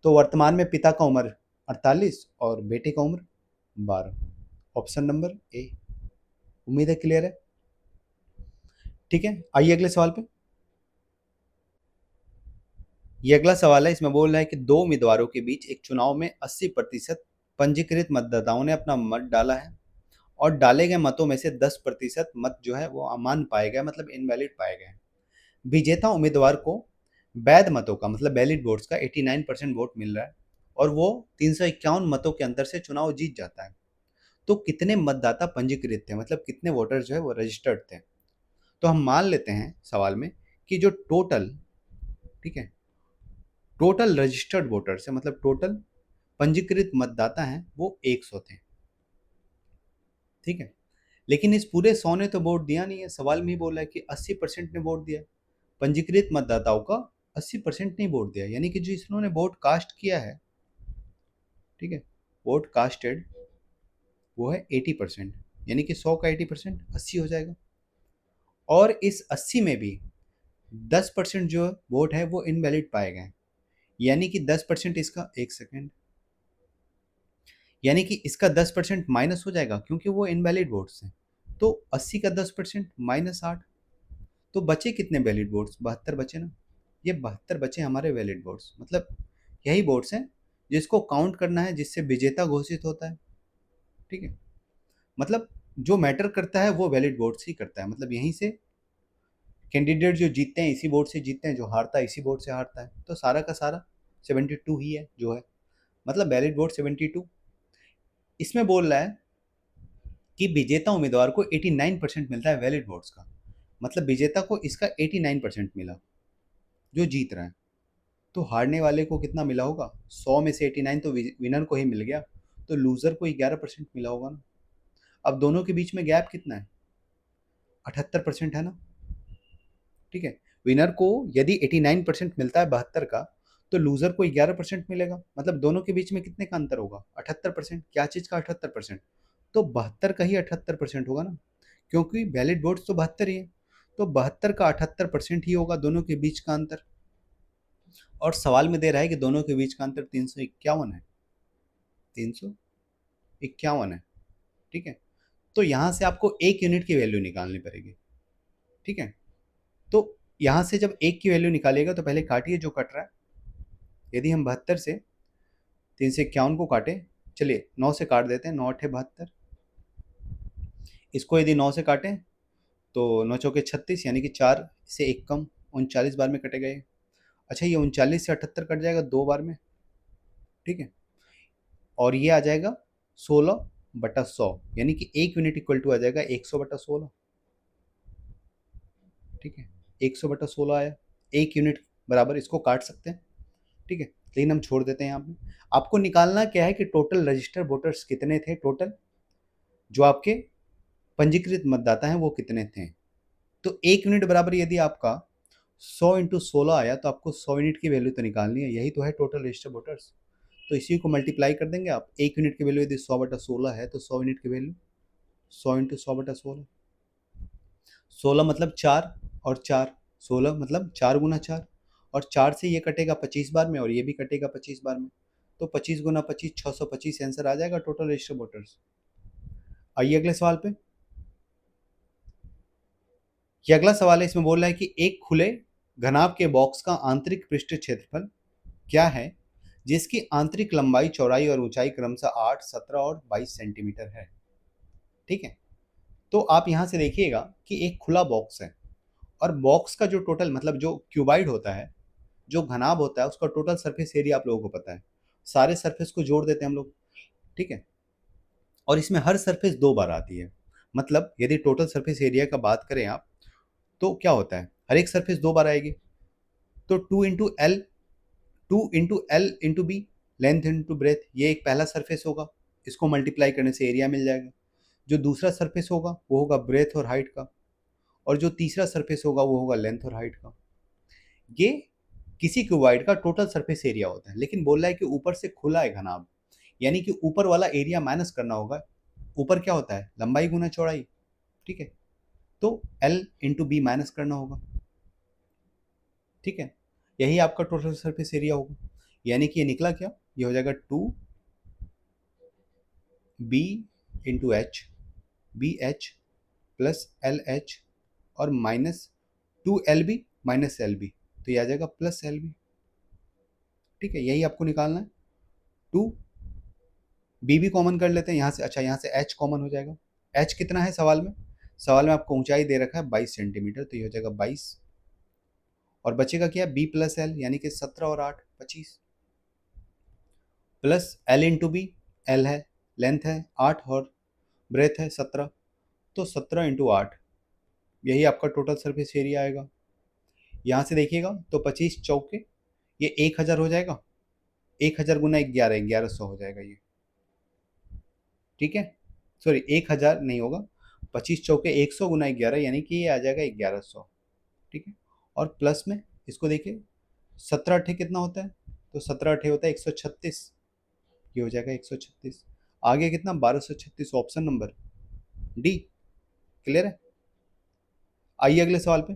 तो वर्तमान में पिता का उम्र 48 और बेटे का उम्र 12, ऑप्शन नंबर ए। उम्मीद है क्लियर है। ठीक है, आइए अगले सवाल पे। ये अगला सवाल है, इसमें बोल रहा है कि दो उम्मीदवारों के बीच एक चुनाव में 80% पंजीकृत मतदाताओं ने अपना मत डाला है और डाले गए मतों में से 10% मत जो है वो अमान्य पाए गए, मतलब इनवैलिड पाए गए। विजेता उम्मीदवार को वैध मतों का मतलब वैलिड वोट्स का 89% वोट मिल रहा है और वो 351 मतों के अंतर से चुनाव जीत जाता है। तो कितने मतदाता पंजीकृत थे, मतलब कितने वोटर जो है वो रजिस्टर्ड थे। तो हम मान लेते हैं सवाल में कि जो टोटल, ठीक है, टोटल रजिस्टर्ड वोटर्स है, मतलब टोटल पंजीकृत मतदाता हैं वो 100 थे। ठीक है, लेकिन इस पूरे 100 ने तो वोट दिया नहीं है। सवाल में ही बोला है कि 80% ने वोट दिया। पंजीकृत मतदाताओं का 80% नहीं वोट दिया, यानी कि जो इसने वोट कास्ट किया है, ठीक है, वोट कास्टेड वो है 80%, यानी कि 100 का 80% 80 हो जाएगा। और इस 80 में भी 10% जो वोट है वो इनवैलिड पाए गए, यानी कि 10% इसका, एक सेकेंड, यानी कि इसका 10% माइनस हो जाएगा क्योंकि वो इनवैलिड वोट्स हैं। तो 80 का 10% -8, तो बचे कितने वैलिड वोट्स, 72 बचे ना। ये 72 बचे हमारे वैलिड वोट्स, मतलब यही वोट्स हैं जिसको काउंट करना है, जिससे विजेता घोषित होता है। ठीक है, मतलब जो मैटर करता है वो वैलिड वोट्स ही करता है, मतलब यहीं से कैंडिडेट जो जीतते हैं इसी वोट से जीतते हैं, जो हारता है इसी वोट से हारता है। तो सारा का सारा 72 ही है जो है, मतलब वैलिड वोट 72। इसमें बोल रहा है कि विजेता उम्मीदवार को 89% मिलता है वैलिड वोट्स का, मतलब विजेता को इसका 89% मिला जो जीत रहा है। तो हारने वाले को कितना मिला होगा, 100 में से 89 तो विनर को ही मिल गया, तो लूजर को 11% मिला होगा ना। अब दोनों के बीच में गैप कितना है, 78% है ना। ठीक है, विनर को यदि 89% मिलता है 72 का, तो लूजर को 11% मिलेगा, मतलब दोनों के बीच में कितने का अंतर होगा, 78%। क्या चीज़ का 78%, तो 72 का ही 78% होगा ना, क्योंकि वैलिड वोट्स तो 72 ही है। तो 72 का 78% ही होगा दोनों के बीच का अंतर। और सवाल में दे रहा है कि दोनों के बीच का अंतर 351 है, 351 है। ठीक है, तो यहाँ से आपको 1 यूनिट की वैल्यू निकालनी पड़ेगी। ठीक है, तो यहाँ से जब 1 की वैल्यू निकालिएगा तो पहले काटिए जो कट रहा है। यदि हम 72 से 351 को काटें, चलिए 9 से काट देते हैं, 9 × 8 = 72। इसको यदि 9 से काटें तो 9 × 4 = 36, यानी कि 4 से 1 कम, 39 बार में कटेगा ये। अच्छा, ये 39 से 78 कट जाएगा 2 बार में। ठीक है, और ये आ जाएगा 16/100, यानी कि 1 यूनिट इक्वल टू आ जाएगा 100/16। ठीक है, 100/16 आया, 1 यूनिट बराबर, इसको काट सकते हैं। ठीक है, लेकिन हम छोड़ देते हैं यहाँ पे। आपको निकालना क्या है कि टोटल रजिस्टर्ड वोटर्स कितने थे, टोटल जो आपके पंजीकृत मतदाता हैं वो कितने थे। तो 1 यूनिट बराबर यदि आपका 100 × 16 आया तो आपको 100 यूनिट की वैल्यू तो निकालनी है, यही तो है टोटल रजिस्टर्ड वोटर्स। तो इसी को मल्टीप्लाई कर देंगे आप, 1 यूनिट की वैल्यू यदि 100/16 है तो 100 यूनिट की वैल्यू 100 × 100/16। 16 मतलब 4 और 4, 16 मतलब 4 × 4, और 4 से ये कटेगा 25 बार में और ये भी कटेगा 25 बार में। तो 25 × 25 625 आंसर आ जाएगा टोटल रजिस्टर्ड वोटर्स। आइए अगले सवाल पे। ये अगला सवाल है, इसमें बोल रहा है कि एक खुले घनाभ के बॉक्स का आंतरिक पृष्ठ क्षेत्रफल क्या है जिसकी आंतरिक लंबाई, चौड़ाई और ऊंचाई क्रमशः 8, 17 और 22 सेंटीमीटर है। ठीक है, तो आप यहां से देखिएगा कि एक खुला बॉक्स है और बॉक्स का जो टोटल, मतलब जो क्यूबाइड होता है, जो घनाभ होता है, उसका टोटल सरफेस एरिया आप लोगों को पता है। सारे सरफेस को जोड़ देते हैं हम लोग। ठीक है, और इसमें हर सरफेस 2 बार आती है, मतलब यदि टोटल सरफेस एरिया का बात करें आप, तो क्या होता है, हर एक सरफेस 2 बार आएगी। तो 2 × L, 2 × L × B, length into breadth, ये एक पहला सरफेस होगा, इसको मल्टीप्लाई करने से एरिया मिल जाएगा। जो दूसरा सरफेस होगा वो होगा ब्रेथ और हाइट का, और जो तीसरा सरफेस होगा वो होगा लेंथ और हाइट का। ये किसी क्यूबॉइड का टोटल सरफेस एरिया होता है, लेकिन बोल रहा है कि ऊपर से खुला है घनाभ, यानी कि ऊपर वाला एरिया माइनस करना होगा। ऊपर क्या होता है, लंबाई गुना चौड़ाई। ठीक है, तो L × B माइनस करना होगा। ठीक है, यही आपका टोटल सरफेस एरिया होगा, यानी कि ये निकला क्या, ये हो जाएगा 2B × H, BH plus LH और -2LB - LB, तो ये आ जाएगा +LB। ठीक है, यही आपको निकालना है। 2 बी भी कॉमन कर लेते हैं यहाँ से। अच्छा, यहाँ से एच कॉमन हो जाएगा। एच कितना है सवाल में? सवाल में आपको ऊंचाई दे रखा है 22 सेंटीमीटर, तो ये हो जाएगा 22। और बचेगा क्या? बी प्लस एल, यानी कि 17 और 8 25, plus L into B. L है, लेंथ है 8 और ब्रेथ है 17, तो 17 इंटू 8, यही आपका टोटल सरफेस एरिया आएगा। यहाँ से देखिएगा तो 25 चौके ये 1000 हो जाएगा। 1000 गुना 11, 1100 हो जाएगा ये। ठीक है, सॉरी 1000 नहीं होगा, 25 चौके 100 गुना 11, यानी कि ये आ जाएगा 1100। ठीक है, और प्लस में इसको देखिए, 17 अठे कितना होता है? तो 17 अठे होता है 136, ये हो जाएगा 136। आगे कितना? 1236, ऑप्शन नंबर डी। क्लियर है? आइए अगले सवाल पे।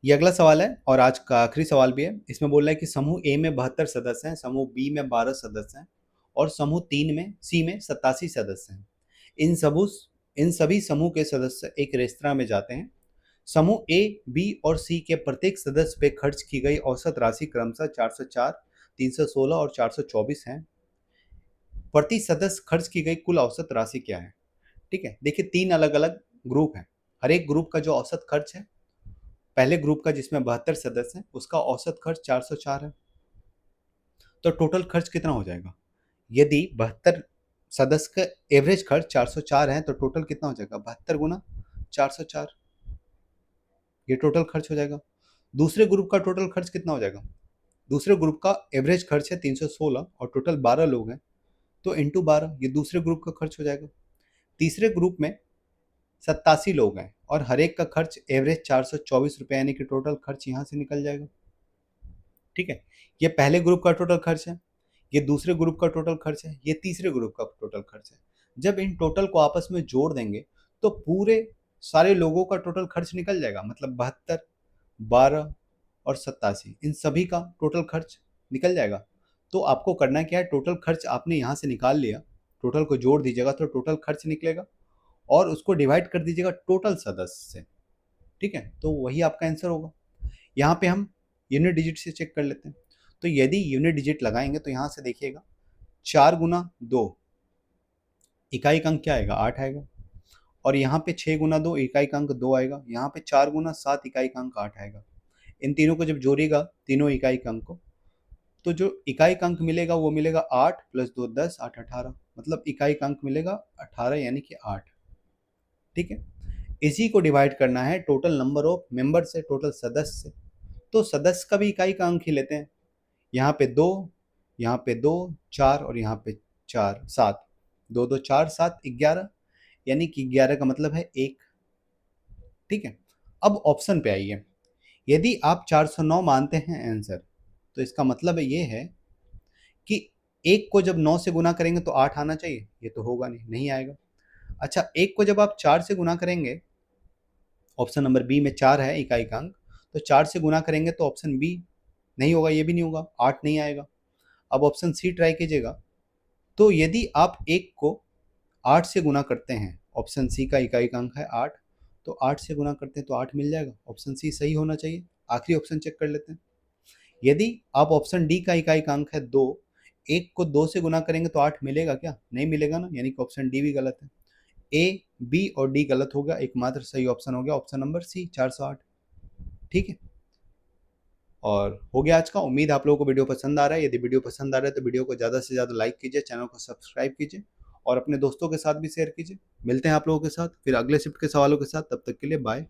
ये अगला सवाल है और आज का आखिरी सवाल भी है। इसमें बोल रहा है कि समूह ए में 72 सदस्य हैं, समूह बी में 12 सदस्य हैं और समूह 3 में सी में 87 सदस्य हैं। इन सभी समूह के सदस्य एक रेस्तरां में जाते हैं। समूह ए, बी और सी के प्रत्येक सदस्य पे खर्च की गई औसत राशि क्रमशः 404, 316 और 424 है। प्रति सदस्य खर्च की गई कुल औसत राशि क्या है? ठीक है, देखिए 3 अलग अलग ग्रुप हैं। हर एक ग्रुप का जो औसत खर्च है, पहले ग्रुप का जिसमें 72 सदस्य हैं उसका औसत खर्च 404 है, तो टोटल खर्च कितना हो जाएगा? यदि 72 सदस्य का एवरेज खर्च 404 है तो टोटल कितना हो जाएगा? 72 गुना 404, ये टोटल खर्च हो जाएगा। दूसरे ग्रुप का टोटल खर्च कितना हो जाएगा? दूसरे ग्रुप का एवरेज खर्च है 316 और टोटल 12 लोग हैं, तो इंटू 12 ये दूसरे ग्रुप का खर्च हो जाएगा। तीसरे ग्रुप में 87 लोग हैं और हर एक का खर्च एवरेज 424 रुपये, यानी कि टोटल खर्च यहाँ से निकल जाएगा। ठीक है, ये पहले ग्रुप का टोटल खर्च है, ये दूसरे ग्रुप का टोटल खर्च है, ये तीसरे ग्रुप का टोटल खर्च है। जब इन टोटल को आपस में जोड़ देंगे तो पूरे सारे लोगों का टोटल खर्च निकल जाएगा, मतलब 72, 12 और 87, इन सभी का टोटल खर्च निकल जाएगा। तो आपको करना क्या है, टोटल खर्च आपने यहाँ से निकाल लिया, टोटल को जोड़ दीजिएगा तो टोटल खर्च निकलेगा और उसको डिवाइड कर दीजिएगा टोटल सदस्य से। ठीक है, तो वही आपका आंसर होगा। यहाँ पे हम यूनिट डिजिट से चेक कर लेते हैं। तो यदि यूनिट डिजिट लगाएंगे तो यहाँ से देखिएगा 4 गुना 2, इकाई अंक क्या आएगा? 8 आएगा। और यहाँ पे 6 गुना 2, इकाई अंक 2 आएगा। यहाँ पे 4 गुना 7, इकाई अंक 8 आएगा। इन तीनों को जब जोड़ेगा, तीनों इकाई अंक को, तो जो इकाई अंक मिलेगा वो मिलेगा 8 प्लस 2 10, 8 18, मतलब इकाई अंक मिलेगा 18, यानी कि 8। ठीक है, इसी को डिवाइड करना है टोटल नंबर ऑफ मेंबर से, टोटल सदस्य से। तो सदस्य का भी इकाई का अंक ही लेते हैं। यहाँ पे 2, यहाँ पे 2, 4 और यहाँ पे 4, 7, 2 2 4 7 11, यानी कि 11 का मतलब है 1। ठीक है, अब ऑप्शन पे आइए। यदि आप 409 मानते हैं आंसर, तो इसका मतलब ये है कि 1 को जब 9 से गुना करेंगे तो 8 आना चाहिए। ये तो होगा नहीं, नहीं आएगा। अच्छा, 1 को जब आप 4 से गुना करेंगे, ऑप्शन नंबर बी में 4 है इकाई का अंक, तो 4 से गुना करेंगे तो ऑप्शन बी नहीं होगा, ये भी नहीं होगा, 8 नहीं आएगा। अब ऑप्शन सी ट्राई कीजिएगा। तो यदि आप 1 को 8 से गुना करते हैं, ऑप्शन सी का इकाई का अंक है 8, तो 8 से गुना करते हैं तो 8 मिल जाएगा। ऑप्शन सी सही होना चाहिए। आखिरी ऑप्शन चेक कर लेते हैं। यदि आप ऑप्शन डी का इकाई का अंक है 2, 1 को 2 से गुना करेंगे तो 8 मिलेगा क्या? नहीं मिलेगा ना, यानी कि ऑप्शन डी भी गलत है। ए, बी और डी गलत हो गया, एकमात्र सही ऑप्शन हो गया ऑप्शन नंबर सी, 408। ठीक है, और हो गया आज का। उम्मीद आप लोगों को वीडियो पसंद आ रहा है। यदि वीडियो पसंद आ रहा है तो वीडियो को ज़्यादा से ज़्यादा लाइक कीजिए, चैनल को सब्सक्राइब कीजिए और अपने दोस्तों के साथ भी शेयर कीजिए। मिलते हैं आप लोगों के साथ फिर अगले शिफ्ट के सवालों के साथ। तब तक के लिए बाय।